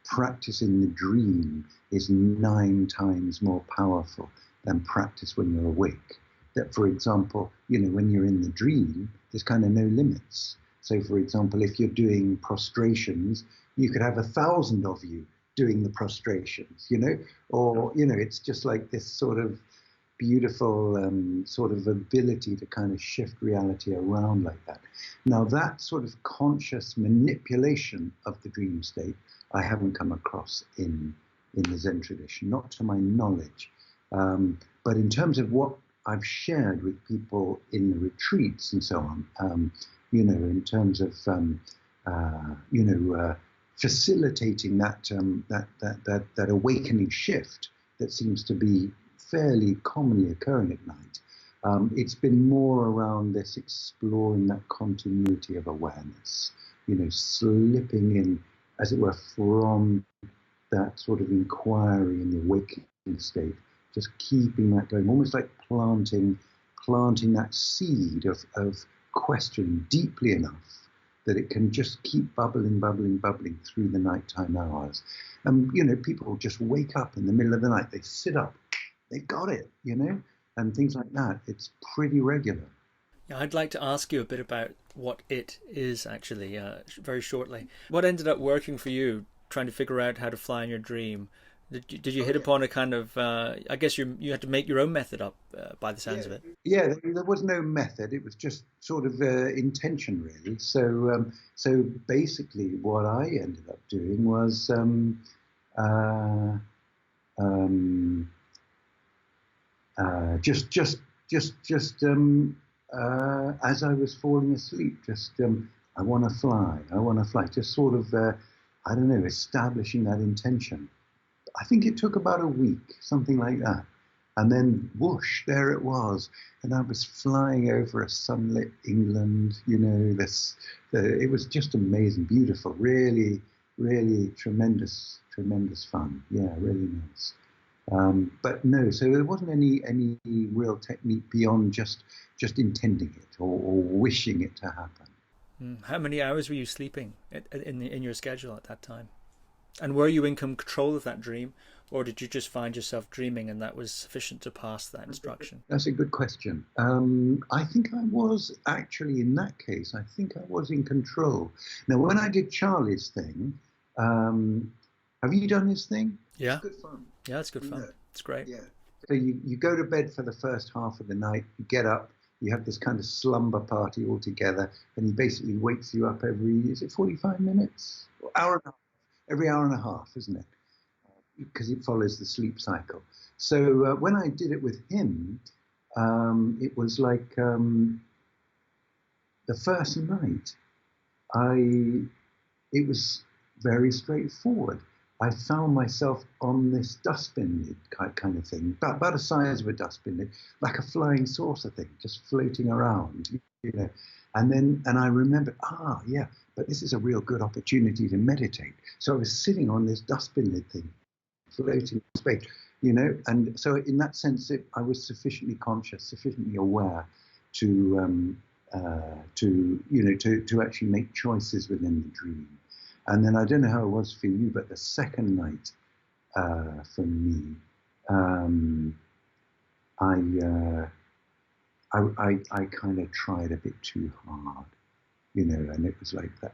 practice in the dream is 9 times more powerful than practice when you're awake. That, for example, when you're in the dream, there's kind of no limits. So, for example, if you're doing prostrations, you could have 1,000 of you doing the prostrations, or, it's just like this sort of beautiful sort of ability to kind of shift reality around like that. Now, that sort of conscious manipulation of the dream state, I haven't come across in the Zen tradition, not to my knowledge. But in terms of what I've shared with people in the retreats and so on, in terms of facilitating that awakening shift that seems to be fairly commonly occurring at night. It's been more around this exploring that continuity of awareness, slipping in, as it were, from that sort of inquiry in the awakening state, just keeping that going, almost like planting that seed of question deeply enough that it can just keep bubbling through the nighttime hours. And, people just wake up in the middle of the night, they sit up, they got it, and things like that. It's pretty regular. Yeah, I'd like to ask you a bit about what it is actually, very shortly. What ended up working for you, trying to figure out how to fly in your dream? Did you hit upon a kind of, I guess you had to make your own method up by the sounds of it? Yeah, there was no method. It was just sort of intention, really. So basically what I ended up doing was as I was falling asleep, I want to fly, just sort of, I don't know, establishing that intention. I think it took about a week, something like that. And then whoosh, there it was. And I was flying over a sunlit England, it was just amazing, beautiful, really, really tremendous fun. Yeah, really nice. But no, so there wasn't any real technique beyond just intending it or wishing it to happen. How many hours were you sleeping in your schedule at that time? And were you in control of that dream, or did you just find yourself dreaming and that was sufficient to pass that instruction? That's a good question. I think I was actually, in that case, I think I was in control. Now, when I did Charlie's thing, have you done his thing? Yeah. It's good fun. Yeah, it's good fun. Yeah. It's great. Yeah. So you go to bed for the first half of the night, you get up, you have this kind of slumber party all together, and he basically wakes you up is it 45 minutes? Hour and a half. Every hour and a half, isn't it? Because it follows the sleep cycle. So when I did it with him, it was like the first night, it was very straightforward. I found myself on this dustbin lid kind of thing, about the size of a dustbin lid, like a flying saucer thing, just floating around, And I remembered, but this is a real good opportunity to meditate. So I was sitting on this dustbin lid thing, floating in space, and so in that sense, I was sufficiently conscious, sufficiently aware to actually make choices within the dream. And then I don't know how it was for you, but the second night for me, I kind of tried a bit too hard, and it was like that.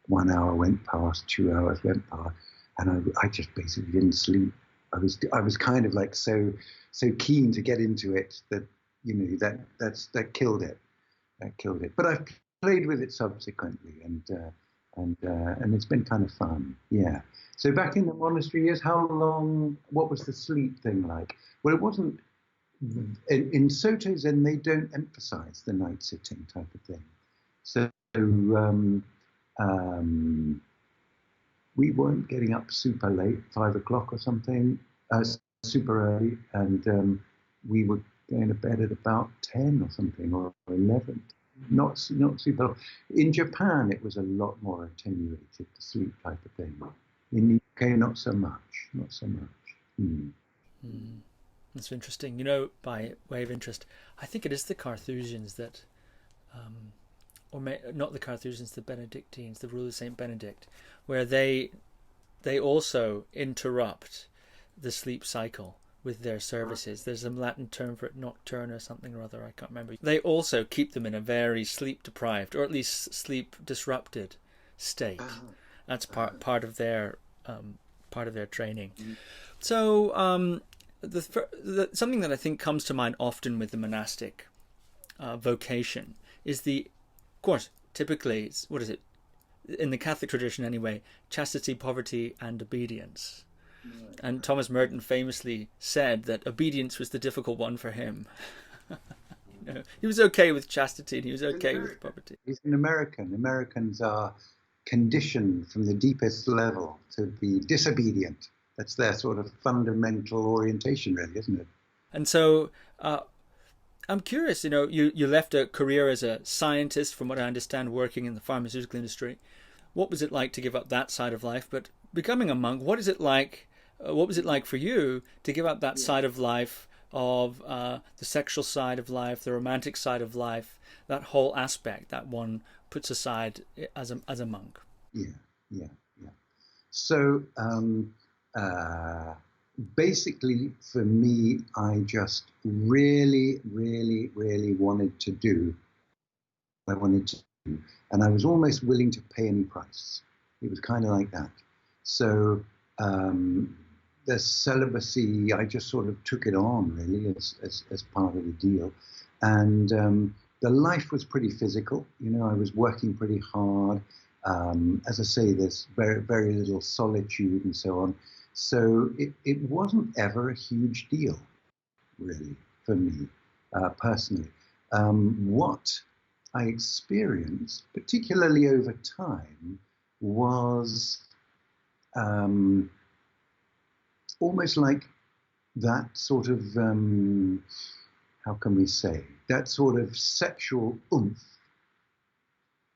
1 hour went past, 2 hours went past, and I just basically didn't sleep. I was kind of like so keen to get into it that that killed it. That killed it. But I've played with it subsequently, and it's been kind of fun. Yeah. So back in the monastery years, how long? What was the sleep thing like? Well, it wasn't. In Soto Zen, they don't emphasize the night sitting type of thing. So we weren't getting up super late, 5 o'clock or something. uh, super early, and we were going to bed at about 10 or something, or 11. Not super. In Japan, it was a lot more attenuated, the sleep type of thing. In the UK, not so much. Not so much. That's interesting. You know, by way of interest, I think it is the Carthusians that, not the Carthusians, the Benedictines, the Rule of St Benedict, where they also interrupt the sleep cycle with their services. There's a Latin term for it, nocturne or something or other, I can't remember. They also keep them in a very sleep deprived, or at least sleep disrupted state. That's part of their training. So something that I think comes to mind often with the monastic vocation is of course, typically, what is it? In the Catholic tradition anyway, chastity, poverty, and obedience. And Thomas Merton famously said that obedience was the difficult one for him. He was okay with chastity and he was okay with poverty. He's an American. Americans are conditioned from the deepest level to be disobedient. That's their sort of fundamental orientation, really, isn't it? And so I'm curious, you left a career as a scientist, from what I understand, working in the pharmaceutical industry. What was it like to give up that side of life? But becoming a monk, what is it like? What was it like for you to give up that side of life, of the sexual side of life, the romantic side of life, that whole aspect that one puts aside as a monk? Yeah. So basically, for me, I just really, really, really wanted to do what I wanted to do, and I was almost willing to pay any price. It was kind of like that. So the celibacy, I just sort of took it on, really, as part of the deal. And the life was pretty physical. I was working pretty hard. As I say, there's very, very little solitude and so on. So it wasn't ever a huge deal, really, for me, personally. What I experienced, particularly over time, was almost like that sort of, how can we say, that sort of sexual oomph,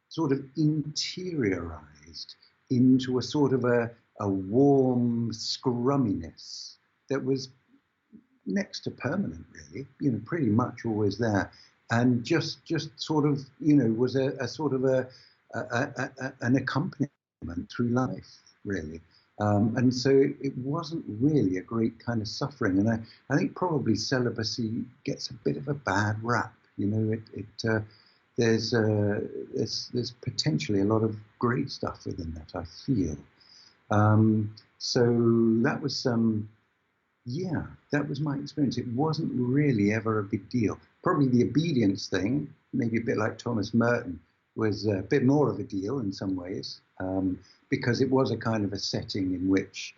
sort of interiorized into a sort of a warm scrumminess that was next to permanent, really, pretty much always there. And just sort of, was a sort of an accompaniment through life, really. And so it wasn't really a great kind of suffering. And I think probably celibacy gets a bit of a bad rap. There's potentially a lot of great stuff within that, I feel. So that was that was my experience. It wasn't really ever a big deal. Probably the obedience thing, maybe a bit like Thomas Merton, was a bit more of a deal in some ways, because it was a kind of a setting in which,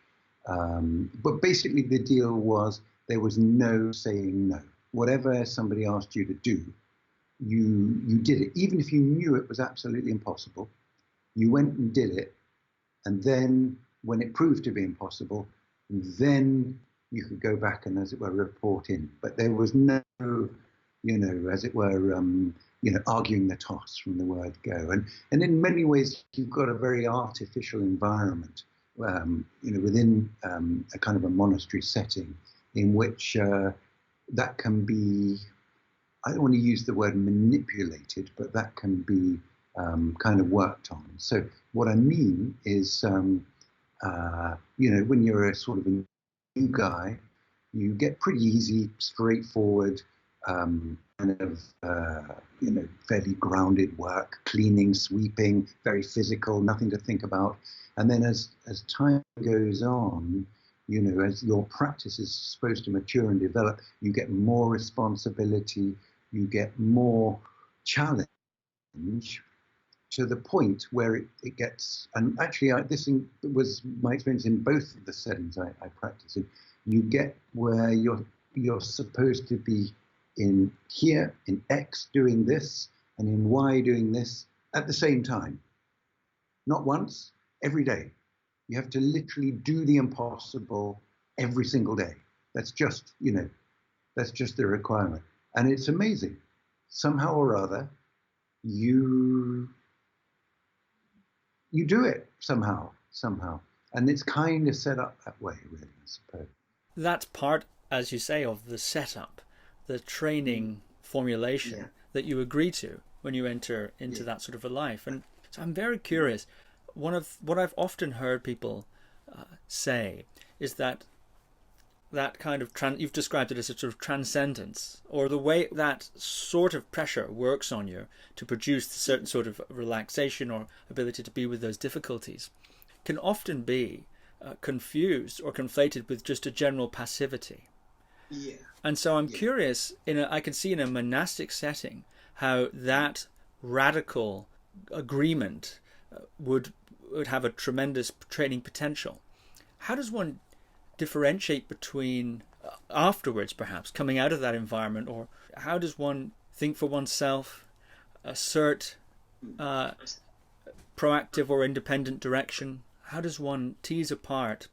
but basically the deal was there was no saying no. Whatever somebody asked you to do, you did it. Even if you knew it was absolutely impossible, you went and did it. And then when it proved to be impossible, then you could go back and, as it were, report in. But there was no, as it were, arguing the toss from the word go. And in many ways, you've got a very artificial environment, within a kind of a monastery setting in which that can be, I don't want to use the word manipulated, but that can be kind of worked on. So what I mean is, when you're a sort of a new guy, you get pretty easy, straightforward, kind of, fairly grounded work, cleaning, sweeping, very physical, nothing to think about. And then as time goes on, as your practice is supposed to mature and develop, you get more responsibility, you get more challenge, to the point where it gets, and actually this was my experience in both of the settings I practice in, you get where you're supposed to be in here, in X doing this, and in Y doing this at the same time. Not once, every day. You have to literally do the impossible every single day. That's just, that's just the requirement. And it's amazing. Somehow or other, you do it somehow. And it's kind of set up that way, really, I suppose. That's part, as you say, of the setup, the training formulation that you agree to when you enter into that sort of a life. And so I'm very curious. One of what I've often heard people say is that kind of you've described it as a sort of transcendence, or the way that sort of pressure works on you to produce a certain sort of relaxation or ability to be with those difficulties can often be confused or conflated with just a general passivity. Yeah. And so I'm curious, I can see in a monastic setting how that radical agreement would have a tremendous training potential. How does one differentiate between afterwards, perhaps coming out of that environment, or how does one think for oneself, assert proactive or independent direction? How does one tease apart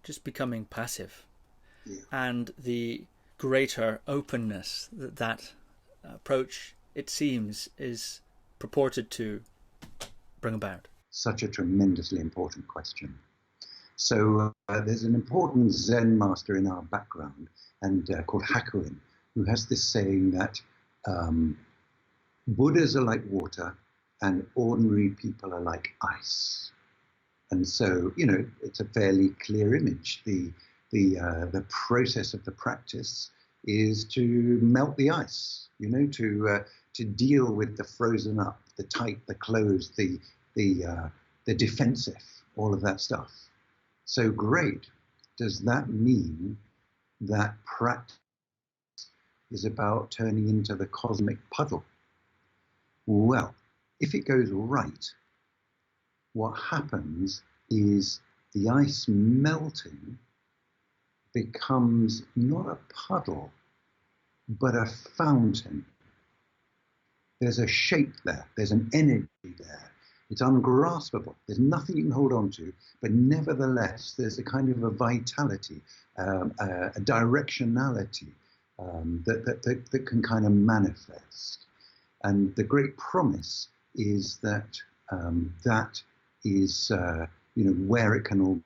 just becoming passive and the greater openness that approach, it seems, is purported to bring about? Such a tremendously important question. So there's an important Zen master in our background, and called Hakuin, who has this saying that Buddhas are like water and ordinary people are like ice. And so, it's a fairly clear image. The process of the practice is to melt the ice, to deal with the frozen up, the tight, the closed, the defensive, all of that stuff. So great. Does that mean that practice is about turning into the cosmic puddle? Well, if it goes right, what happens is the ice melting becomes not a puddle, but a fountain. There's a shape there. There's an energy there. It's ungraspable. There's nothing you can hold on to, but nevertheless, there's a kind of a vitality, a directionality that can kind of manifest. And the great promise is that that is, where it can all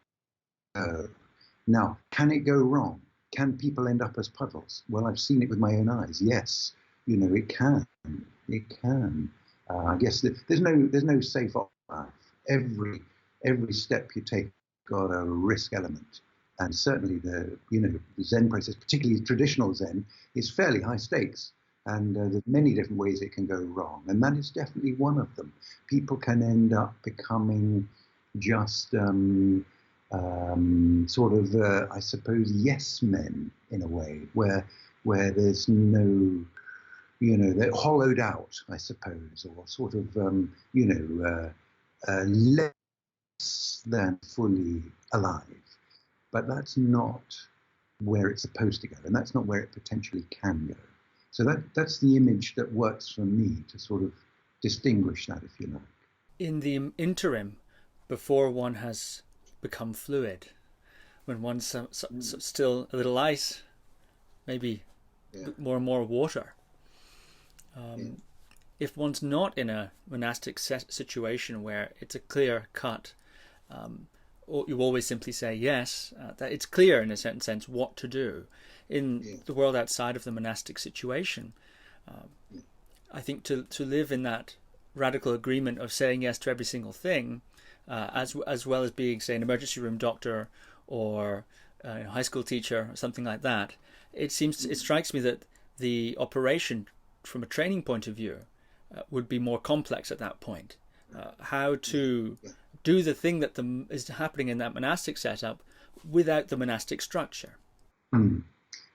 go. Now, can it go wrong? Can people end up as puddles? Well, I've seen it with my own eyes. Yes, it can. It can. I guess there's no safe path. Every step you take got a risk element, and certainly the Zen process, particularly traditional Zen, is fairly high stakes, and there's many different ways it can go wrong, and that is definitely one of them. People can end up becoming just sort of, I suppose, yes men in a way, where there's no. They're hollowed out, I suppose, or sort of, less than fully alive. But that's not where it's supposed to go, and that's not where it potentially can go. So that's the image that works for me to sort of distinguish that, if you like. In the interim, before one has become fluid, when one's still a little ice, maybe more and more water, if one's not in a monastic situation where it's a clear cut, or you always simply say yes, that it's clear in a certain sense what to do in the world outside of the monastic situation. I think to live in that radical agreement of saying yes to every single thing, as well as being, say, an emergency room doctor or a high school teacher or something like that, it strikes me that the operation from a training point of view would be more complex at that point. How to do the thing that is happening in that monastic setup without the monastic structure.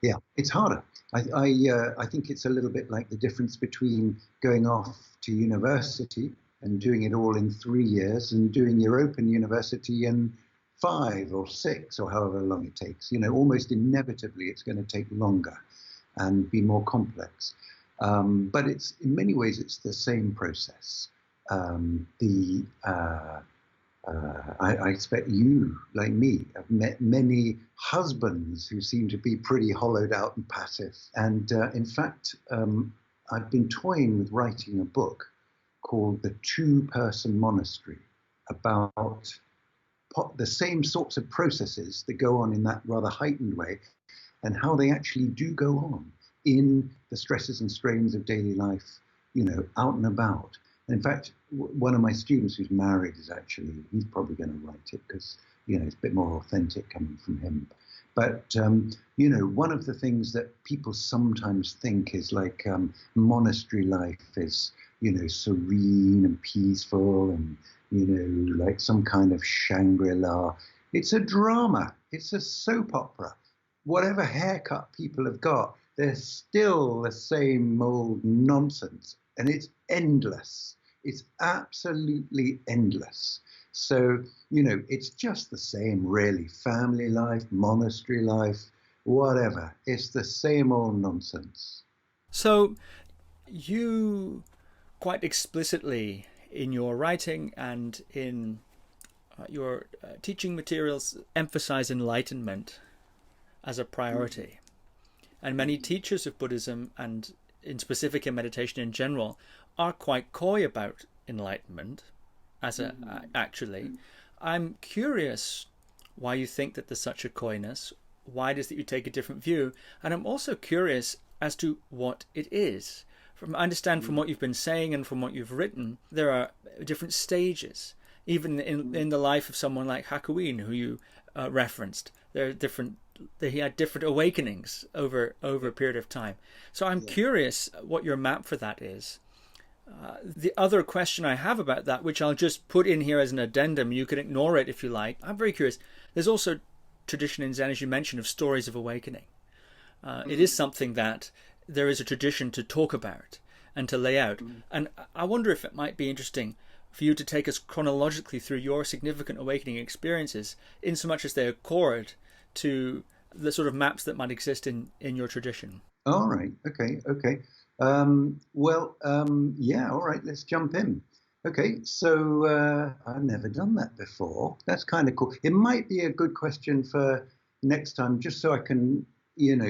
Yeah, it's harder. I think it's a little bit like the difference between going off to university and doing it all in 3 years and doing your open university in 5 or 6 or however long it takes. Almost inevitably it's going to take longer and be more complex. But it's in many ways it's the same process. I I expect you, like me, have met many husbands who seem to be pretty hollowed out and passive. And in fact, I've been toying with writing a book called The Two-Person Monastery, about the same sorts of processes that go on in that rather heightened way, and how they actually do go on in the stresses and strains of daily life, out and about. And in fact, one of my students who's married he's probably going to write it, because, it's a bit more authentic coming from him. But, one of the things that people sometimes think is like monastery life is, serene and peaceful and, like some kind of Shangri-La. It's a drama. It's a soap opera. Whatever haircut people have got, they're still the same old nonsense. And it's endless. It's absolutely endless. So, it's just the same, really. Family life, monastery life, whatever. It's the same old nonsense. So you quite explicitly in your writing and in your teaching materials emphasize enlightenment as a priority. And many teachers of Buddhism, and in specific in meditation in general, are quite coy about enlightenment actually. I'm curious why you think that there's such a coyness, why it is that you take a different view, and I'm also curious as to what it is. I understand from what you've been saying and from what you've written, there are different stages. Even in the life of someone like Hakuin, who you referenced, he had different awakenings over a period of time. So I'm curious what your map for that is. The other question I have about that, which I'll just put in here as an addendum, you can ignore it if you like. I'm very curious. There's also tradition in Zen, as you mentioned, of stories of awakening. It is something that there is a tradition to talk about and to lay out. And I wonder if it might be interesting for you to take us chronologically through your significant awakening experiences, in so much as they accord to the sort of maps that might exist in your tradition. All right. Okay. Yeah, all right, let's jump in. Okay, so I've never done that before. That's kind of cool. It might be a good question for next time, just so I can,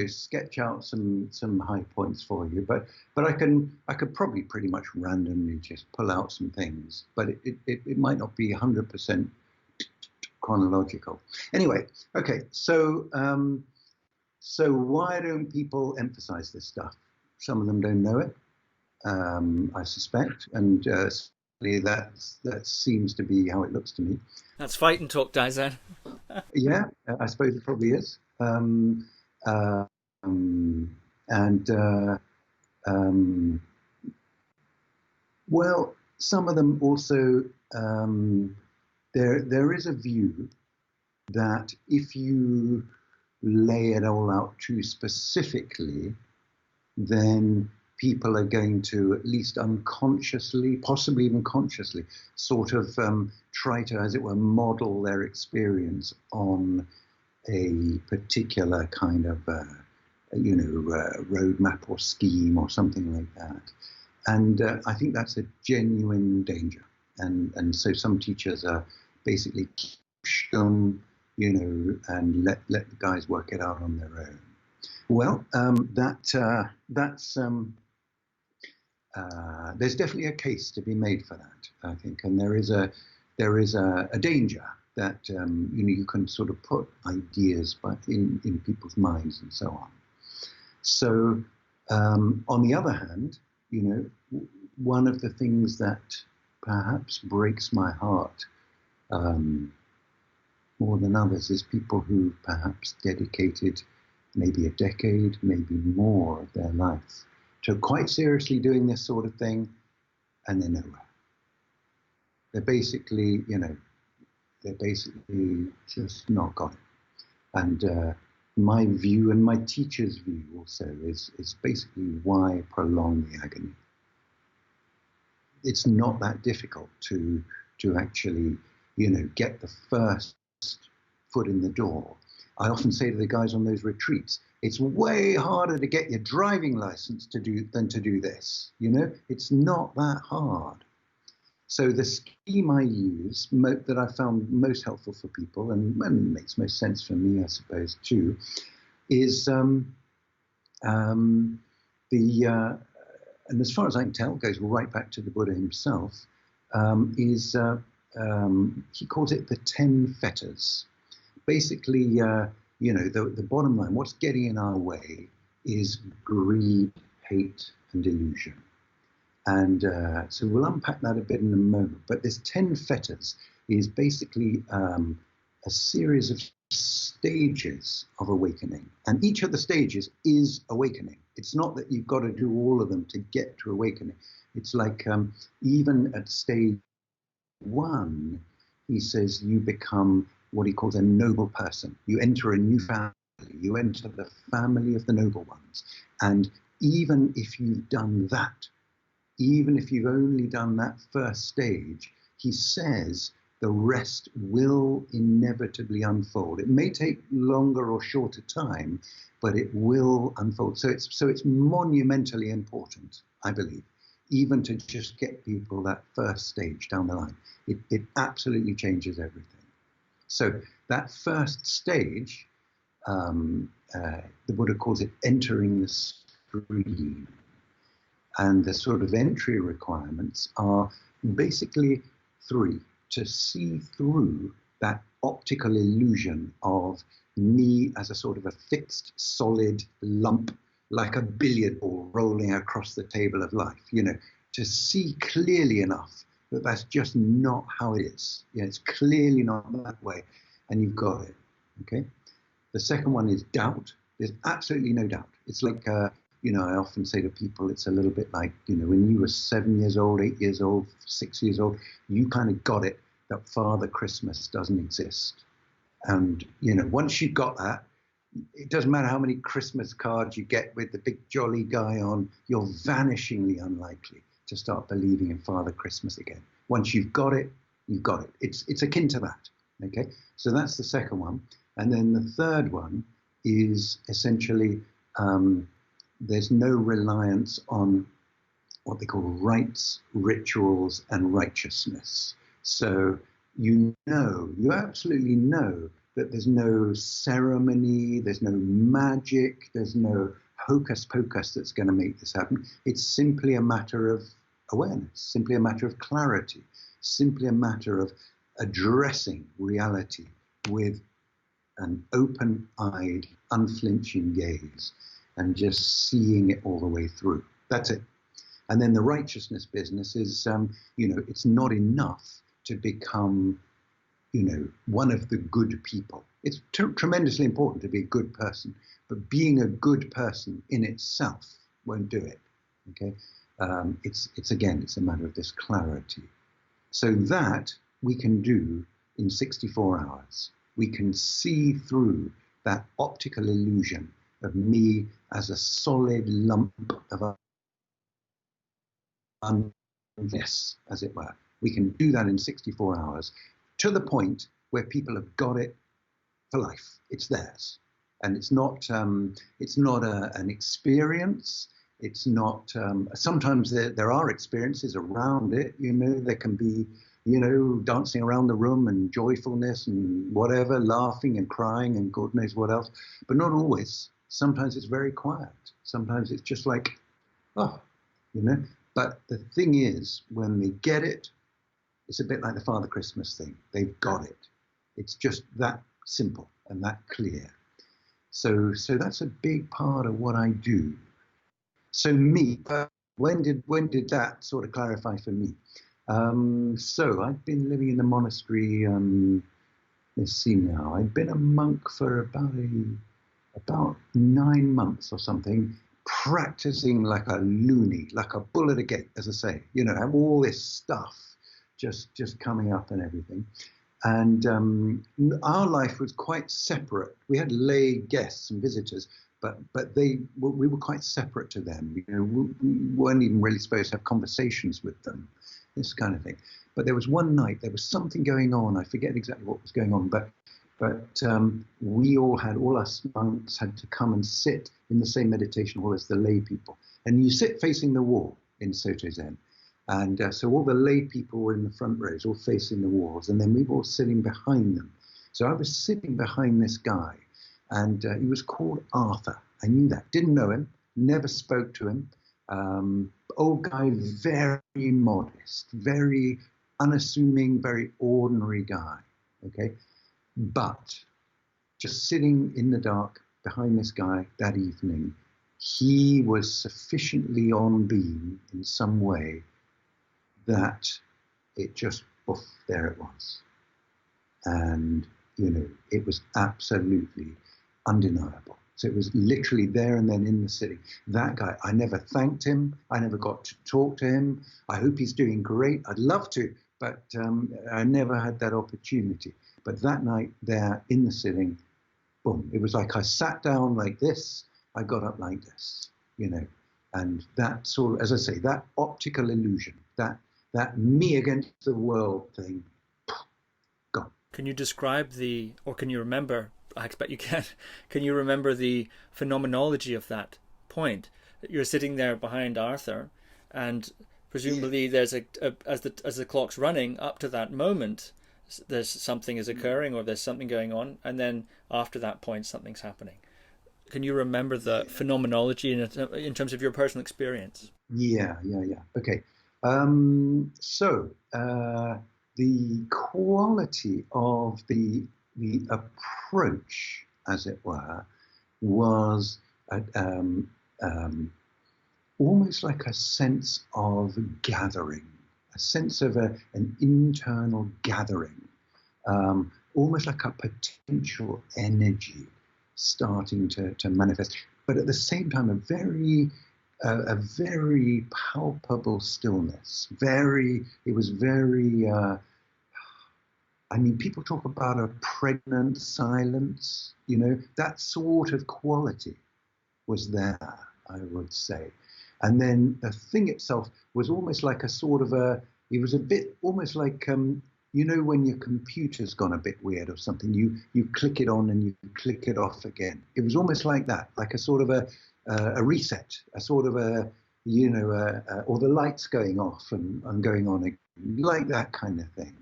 sketch out some high points for you. But I could probably pretty much randomly just pull out some things, but it might not be 100% chronological. Anyway, okay, so why don't people emphasize this stuff? Some of them don't know it, I suspect, and that seems to be how it looks to me. That's fighting talk, Daizan. Yeah, I suppose it probably is. Well, some of them also, there is a view that if you lay it all out too specifically, then people are going to, at least unconsciously, possibly even consciously, sort of try to, as it were, model their experience on a particular kind of, roadmap or scheme or something like that. And I think that's a genuine danger. And so some teachers are basically push them, and let the guys work it out on their own. Well, there's definitely a case to be made for that, I think, and there is a danger that you can sort of put ideas in people's minds and so on. So, on the other hand, one of the things that perhaps breaks my heart more than others is people who perhaps dedicated maybe a decade, maybe more of their life to quite seriously doing this sort of thing, and they're nowhere. They're basically just not got it. And my view, and my teacher's view also, is basically, why prolong the agony? It's not that difficult to actually, get the first foot in the door. I often say to the guys on those retreats, it's way harder to get your driving license than to do this. It's not that hard. So the scheme I use that I found most helpful for people and makes most sense for me, I suppose, too, is and as far as I can tell, goes right back to the Buddha himself, he calls it the 10 fetters. Basically, the bottom line, what's getting in our way is greed, hate, and illusion. And so we'll unpack that a bit in a moment. But this 10 fetters is basically a series of stages of awakening. And each of the stages is awakening. It's not that you've got to do all of them to get to awakening. It's like even at stage 1, he says you become what he calls a noble person. You enter a new family. You enter the family of the noble ones. And even if you've done that, even if you've only done that first stage, he says the rest will inevitably unfold. It may take longer or shorter time, but it will unfold. So it's monumentally important, I believe, even to just get people that first stage down the line. It absolutely changes everything. So that first stage, the Buddha calls it entering the stream. And the sort of entry requirements are basically 3: to see through that optical illusion of me as a sort of a fixed, solid lump, like a billiard ball rolling across the table of life, to see clearly enough that that's just not how it is. It's clearly not that way, and you've got it, okay? The second one is doubt. There's absolutely no doubt. It's like, I often say to people, it's a little bit like, when you were 7 years old, 8 years old, 6 years old, you kind of got it that Father Christmas doesn't exist. And, once you got that, it doesn't matter how many Christmas cards you get with the big jolly guy on, you're vanishingly unlikely to start believing in Father Christmas again. Once you've got it, you've got it. It's akin to that, okay? So that's the second one. And then the third one is essentially, there's no reliance on what they call rites, rituals, and righteousness. So you absolutely know that there's no ceremony, there's no magic, there's no hocus pocus that's going to make this happen. It's simply a matter of awareness, simply a matter of clarity, simply a matter of addressing reality with an open-eyed, unflinching gaze and just seeing it all the way through. That's it. And then the righteousness business is, it's not enough to become, one of the good people. It's tremendously important to be a good person, but being a good person in itself won't do it, okay? It's a matter of this clarity. So that we can do in 64 hours. We can see through that optical illusion of me as a solid lump of unrest, as it were. We can do that in 64 hours to the point where people have got it for life. It's theirs. And it's not an experience. It's not, sometimes there are experiences around it. There can be, dancing around the room and joyfulness and whatever, laughing and crying and God knows what else, but not always. Sometimes it's very quiet. Sometimes it's just like, But the thing is, when they get it, it's a bit like the Father Christmas thing. They've got it. It's just that simple and that clear. So that's a big part of what I do. So me, when did that sort of clarify for me? So I've been living in the monastery. Let's see now. I've been a monk for about 9 months or something, practicing like a loony, like a bull at a gate, as I say. Have all this stuff just coming up and everything. And our life was quite separate. We had lay guests and visitors, but we were quite separate to them. We weren't even really supposed to have conversations with them, this kind of thing. But there was one night, there was something going on. I forget exactly what was going on, but all us monks had to come and sit in the same meditation hall as the lay people. And you sit facing the wall in Soto Zen. And so all the lay people were in the front rows, all facing the walls, and then we were all sitting behind them. So I was sitting behind this guy, and he was called Arthur. I knew that. Didn't know him, never spoke to him. Old guy, very modest, very unassuming, very ordinary guy. Okay, but just sitting in the dark behind this guy that evening, he was sufficiently on beam in some way that it just, poof, there it was. And, it was absolutely undeniable. So it was literally there and then in the city. That guy, I never thanked him. I never got to talk to him. I hope he's doing great. I'd love to, but I never had that opportunity. But that night there in the sitting, boom, it was like I sat down like this, I got up like this, and that sort of, as I say, that optical illusion, that me against the world thing, gone. Can you describe or can you remember, I expect you can you remember the phenomenology of that point? You're sitting there behind Arthur, and presumably there's as the clock's running up to that moment, there's something is occurring or there's something going on, and then after that point something's happening. Can you remember the phenomenology in terms of your personal experience? Yeah. Okay. So the quality of the approach, as it were, was almost like a sense of gathering, a sense of an internal gathering, almost like a potential energy starting to manifest, but at the same time a very palpable stillness. It was very. People talk about a pregnant silence. That sort of quality was there, I would say. And then the thing itself was almost like a sort of it was a bit almost like, when your computer's gone a bit weird or something, you click it on and you click it off again. It was almost like that, like a sort of a reset, a sort of or the lights going off and going on again, like that kind of thing.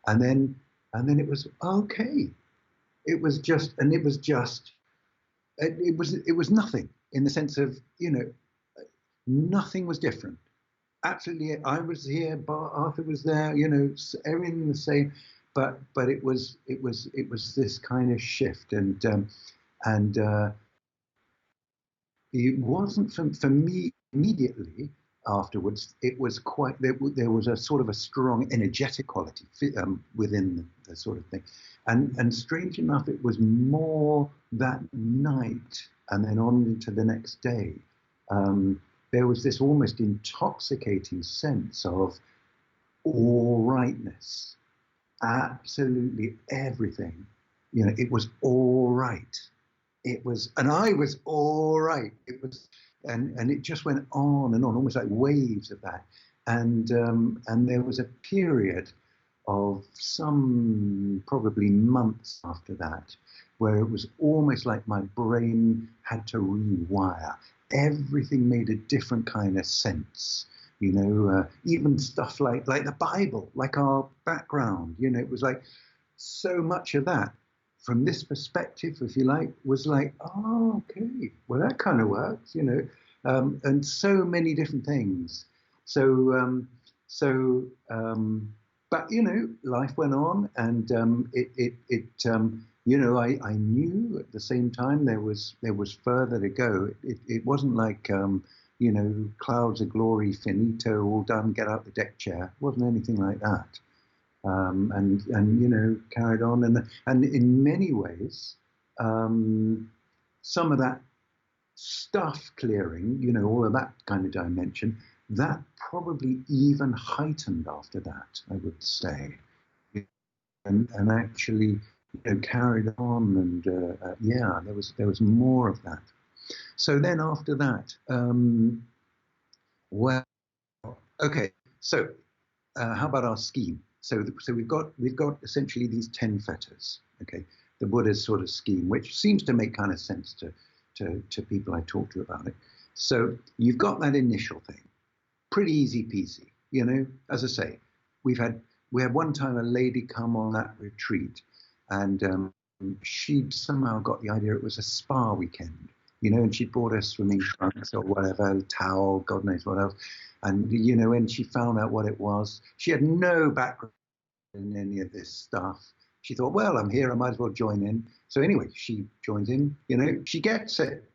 And then it was okay. It was nothing, in the sense of, nothing was different. Absolutely, I was here, Arthur was there, everything was the same, but it was this kind of shift, and it wasn't for me immediately afterwards. It was quite, there was a sort of a strong energetic quality within the sort of thing, and strange enough, it was more that night and then on into the next day. There was this almost intoxicating sense of all rightness, absolutely everything. It was all right. It was, and I was all right. It was, and it just went on and on, almost like waves of that. And there was a period of some probably months after that, where it was almost like my brain had to rewire. Everything made a different kind of sense, even stuff like the Bible, like our background, it was like so much of that from this perspective, if you like, was like, oh, okay, well, that kind of works, and so many different things. But, life went on, and I knew at the same time there was further to go. It wasn't like, clouds of glory, finito, all done, get out the deck chair. It wasn't anything like that. And carried on. And in many ways, some of that stuff clearing, all of that kind of dimension, that probably even heightened after that, I would say. And actually, carried on, and there was more of that. So then after that, okay. So how about our scheme? So we've got essentially these 10 fetters. Okay, the Buddha's sort of scheme, which seems to make kind of sense to people I talk to about it. So you've got that initial thing, pretty easy peasy. as I say, we had one time a lady come on that retreat, and she'd somehow got the idea it was a spa weekend, and she bought her swimming trunks or whatever, towel, God knows what else. And, when she found out what it was, she had no background in any of this stuff. She thought, well, I'm here, I might as well join in. So anyway, she joins in, she gets it.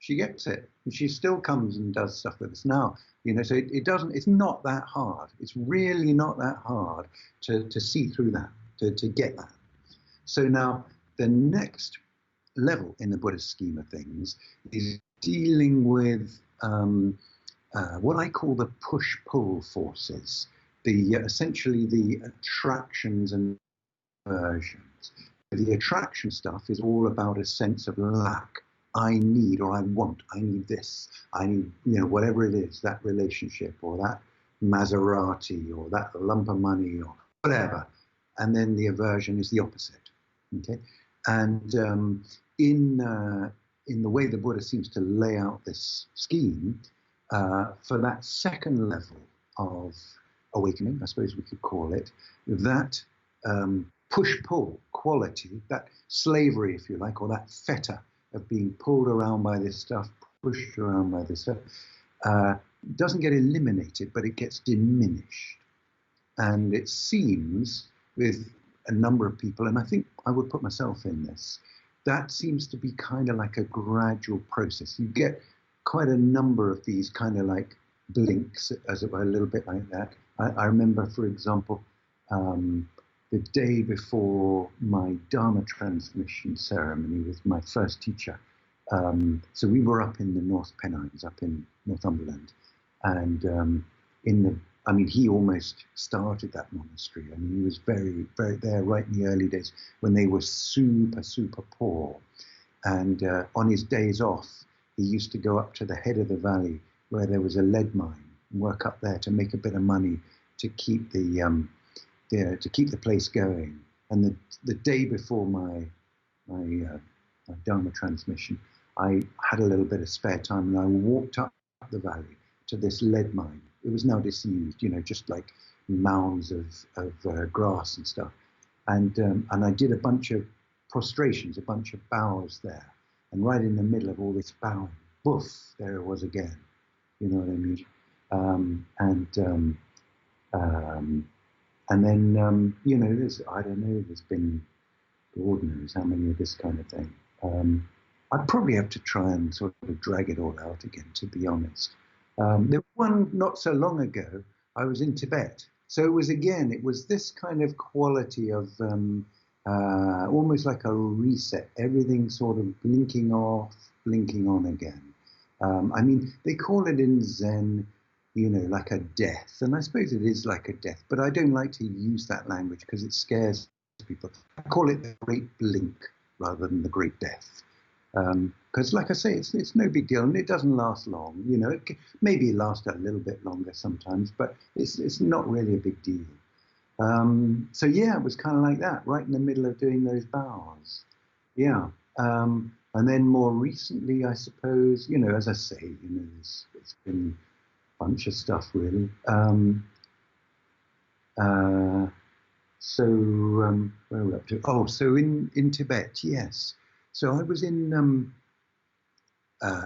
And she still comes and does stuff with us now, so it's not that hard. It's really not that hard to see through that, to get that. So now the next level in the Buddhist scheme of things is dealing with what I call the push-pull forces, essentially the attractions and aversions. The attraction stuff is all about a sense of lack. I need, or I want, I need this, I need, whatever it is, that relationship or that Maserati or that lump of money or whatever. And then the aversion is the opposite. Okay, and in the way the Buddha seems to lay out this scheme, for that second level of awakening, I suppose we could call it, that push-pull quality, that slavery, if you like, or that fetter of being pulled around by this stuff, pushed around by this stuff, doesn't get eliminated, but it gets diminished. And it seems with a number of people, and I think I would put myself in this, that seems to be kind of like a gradual process. You get quite a number of these kind of like blinks, as it were, a little bit like that. I remember, for example, the day before my Dharma transmission ceremony with my first teacher. So we were up in the North Pennines, up in Northumberland, and he almost started that monastery. I mean, he was very, very there right in the early days when they were super, super poor. And on his days off, he used to go up to the head of the valley where there was a lead mine and work up there to make a bit of money to keep the place going. And the day before my Dharma transmission, I had a little bit of spare time and I walked up the valley to this lead mine. It was now disused, just like mounds of grass and stuff. And I did a bunch of prostrations, a bunch of bows there. And right in the middle of all this bowing, boof, there it was again. You know what I mean? And then, there's been, Lord knows how many of this kind of thing. I'd probably have to try and sort of drag it all out again, to be honest. There was one not so long ago, I was in Tibet. So it was this kind of quality of almost like a reset, everything sort of blinking off, blinking on again. They call it in Zen, like a death. And I suppose it is like a death, but I don't like to use that language because it scares people. I call it the great blink rather than the great death. Because like I say, it's no big deal and it doesn't last long. It maybe lasts a little bit longer sometimes, but it's not really a big deal. So yeah, it was kind of like that, right in the middle of doing those bows. Yeah. And then more recently, I suppose, as I say, it's been a bunch of stuff really. Where are we up to? Oh, so in Tibet, yes. So I was in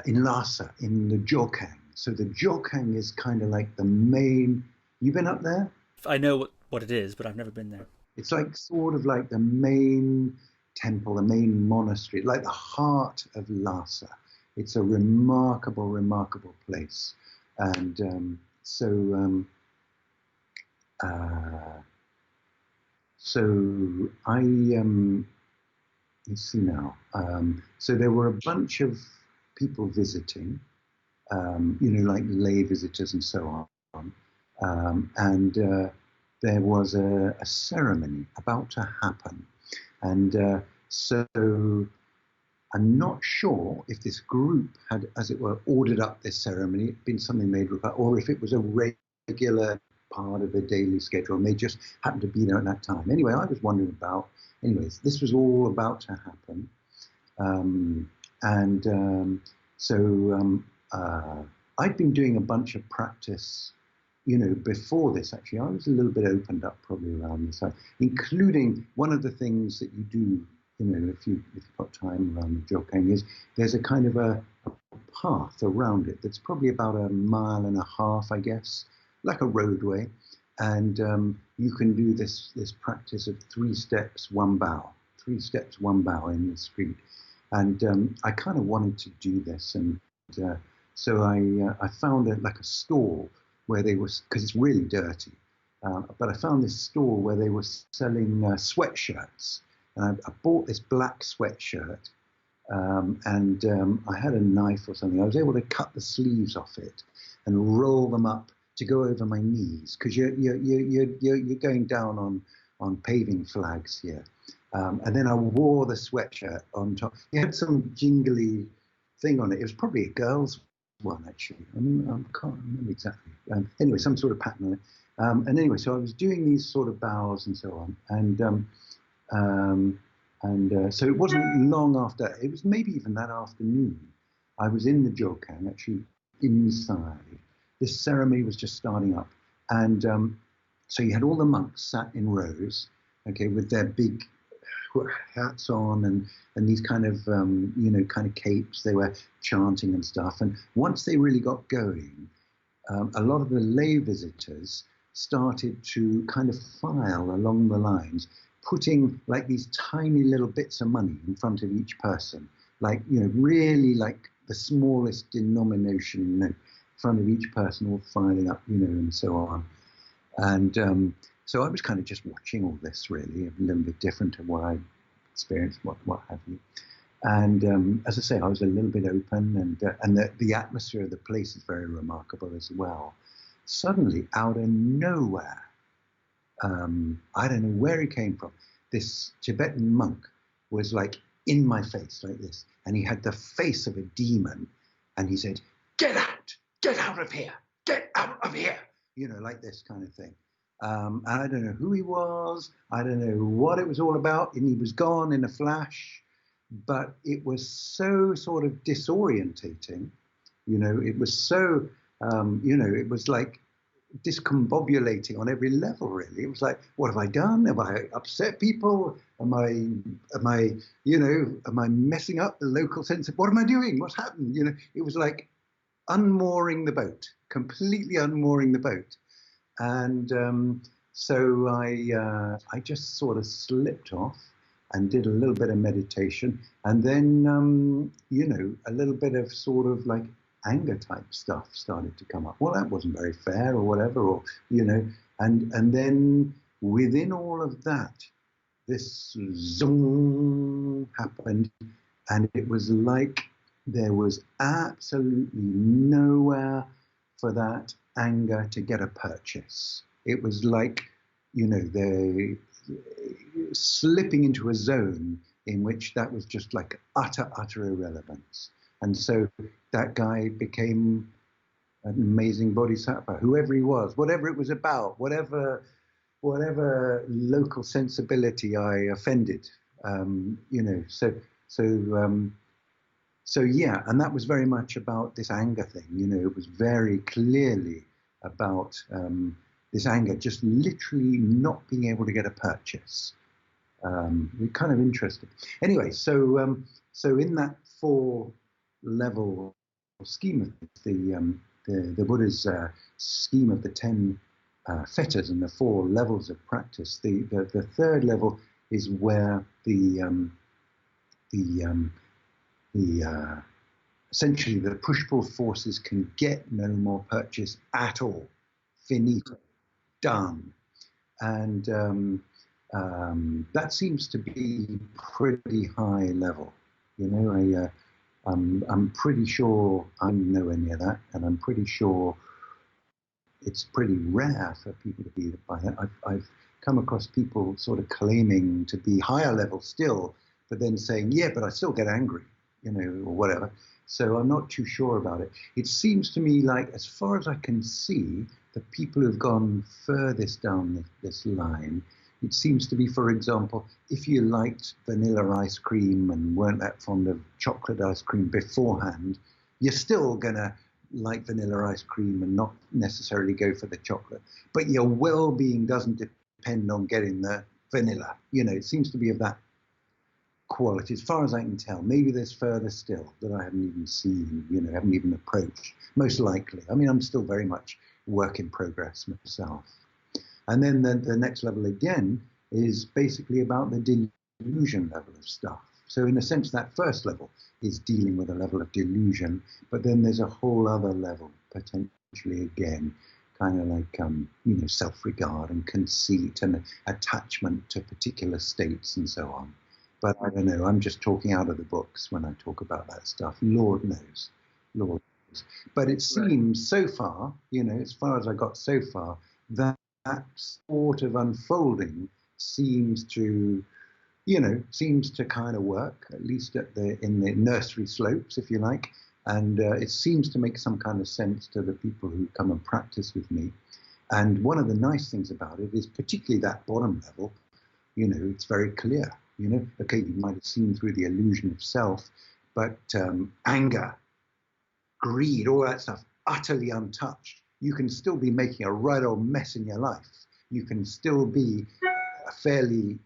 Lhasa, in the Jokang. So the Jokang is kind of like the main. You been up there? I know what it is, but I've never been there. It's like sort of like the main temple, the main monastery, like the heart of Lhasa. It's a remarkable, remarkable place. And so I let's see now. So there were a bunch of people visiting, like lay visitors and so on. And there was a ceremony about to happen. And so I'm not sure if this group had, as it were, ordered up this ceremony, it'd been something they'd look at, or if it was a regular part of the daily schedule and they just happened to be there at that time. Anyway, I was wondering about, this was all about to happen. So I'd been doing a bunch of practice before this, actually, I was a little bit opened up probably around this time, including one of the things that you do, if you've got time around the Jokhang, is there's a kind of a path around it that's probably about 1.5 miles, I guess, like a roadway. And you can do this practice of 3 steps, 1 bow, 3 steps, 1 bow in the street. And I kind of wanted to do this. And so I found like a stall where they were, because it's really dirty, but I found this stall where they were selling sweatshirts. And I bought this black sweatshirt, and I had a knife or something. I was able to cut the sleeves off it and roll them up to go over my knees, because you're going down on paving flags here. And then I wore the sweatshirt on top. It had some jingly thing on it. It was probably a girl's one, actually. I can't remember exactly. Anyway, some sort of pattern on it. And anyway, so I was doing these sort of bows and so on. And so it wasn't long after, it was maybe even that afternoon, I was in the Jokhang, actually inside. This ceremony was just starting up. And so you had all the monks sat in rows, okay, with their big hats on and these kind of capes. They were chanting and stuff. And once they really got going, a lot of the lay visitors started to kind of file along the lines, putting like these tiny little bits of money in front of each person, like, really like the smallest denomination note in front of each person, all filing up, and so on. And so I was kind of just watching all this, really, a little bit different to what I experienced, what have you. And as I say, I was a little bit open, and the atmosphere of the place is very remarkable as well. Suddenly, out of nowhere, I don't know where he came from, this Tibetan monk was like in my face like this, and he had the face of a demon, and he said, get out of here, get out of here, like this kind of thing. And I don't know who he was, I don't know what it was all about, and he was gone in a flash, but it was so sort of disorientating, it was so, it was like discombobulating on every level, really. It was like, what have I done? Have I upset people? Am I messing up the local sense of, what am I doing? What's happened? It was like unmooring the boat, completely unmooring the boat. And so I just sort of slipped off and did a little bit of meditation, and then a little bit of sort of like anger type stuff started to come up. Well, that wasn't very fair, or whatever, or and then within all of that, this zoom happened, and it was like there was absolutely nowhere for that anger to get a purchase. It was like, they slipping into a zone in which that was just like utter irrelevance. And so that guy became an amazing bodhisattva, whoever he was, whatever it was about, whatever local sensibility I offended, So yeah, and that was very much about this anger thing. It was very clearly about this anger just literally not being able to get a purchase. Kind of interesting. Anyway, so in that 4-level scheme of the Buddha's scheme of the 10 fetters and the 4 levels of practice, the 3rd level is where essentially the push-pull forces can get no more purchase at all. Finito, done. And that seems to be pretty high level. I'm pretty sure I'm nowhere near that, and I'm pretty sure it's pretty rare for people to be by that. I've come across people sort of claiming to be higher level still, but then saying, yeah, but I still get angry, or whatever. So I'm not too sure about it. It seems to me like, as far as I can see, the people who've gone furthest down this line, it seems to be, for example, if you liked vanilla ice cream and weren't that fond of chocolate ice cream beforehand, you're still going to like vanilla ice cream and not necessarily go for the chocolate. But your well-being doesn't depend on getting the vanilla. It seems to be of that quality, as far as I can tell. Maybe there's further still that I haven't even seen, haven't even approached. Most likely. I mean, I'm still very much work in progress myself. And then the next level again is basically about the delusion level of stuff. So in a sense, that first level is dealing with a level of delusion, but then there's a whole other level, potentially again, kind of like, self-regard and conceit and attachment to particular states and so on. But I don't know, I'm just talking out of the books when I talk about that stuff. Lord knows. But it seems so far, as far as I got so far, that sort of unfolding seems to kind of work, at least in the nursery slopes, if you like. And it seems to make some kind of sense to the people who come and practice with me. And one of the nice things about it is particularly that bottom level, it's very clear. Okay, you might have seen through the illusion of self, but anger, greed, all that stuff, utterly untouched. You can still be making a right old mess in your life. You can still be a fairly,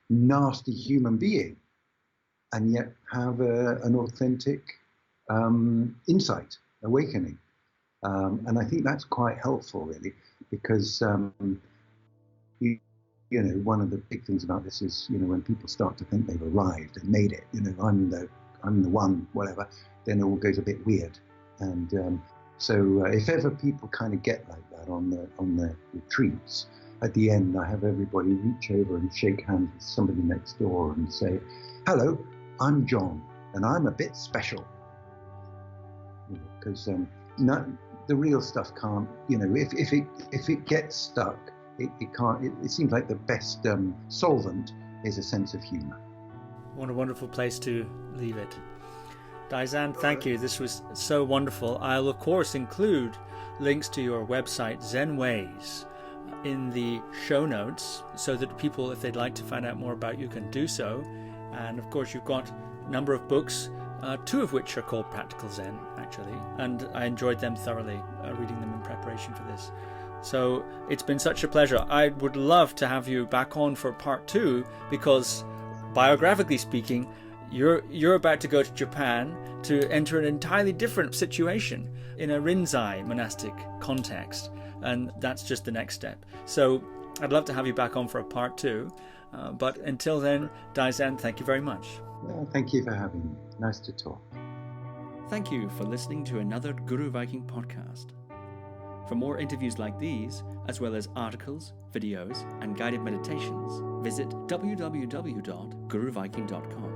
nasty human being, and yet have an authentic insight, awakening. And I think that's quite helpful, really, because one of the big things about this is, when people start to think they've arrived and made it, I'm the one, whatever, then it all goes a bit weird. And so if ever people kind of get like that on the retreats, at the end I have everybody reach over and shake hands with somebody next door and say, "Hello, I'm John, and I'm a bit special." Because the real stuff can't, if it gets stuck, it can't. It seems like the best solvent is a sense of humor. What a wonderful place to leave it. Daizan, thank you. This was so wonderful. I'll, of course, include links to your website, Zen Ways, in the show notes so that people, if they'd like to find out more about you, can do so. And, of course, you've got a number of books, two of which are called Practical Zen, actually. And I enjoyed them thoroughly, reading them in preparation for this. So it's been such a pleasure. I would love to have you back on for part 2 because, biographically speaking, you're about to go to Japan to enter an entirely different situation in a Rinzai monastic context, and that's just the next step. So I'd love to have you back on for a part 2, but until then, Daizan, thank you very much. Well, thank you for having me. Nice to talk. Thank you for listening to another Guru Viking podcast. For more interviews like these, as well as articles, videos, and guided meditations, visit www.guruviking.com.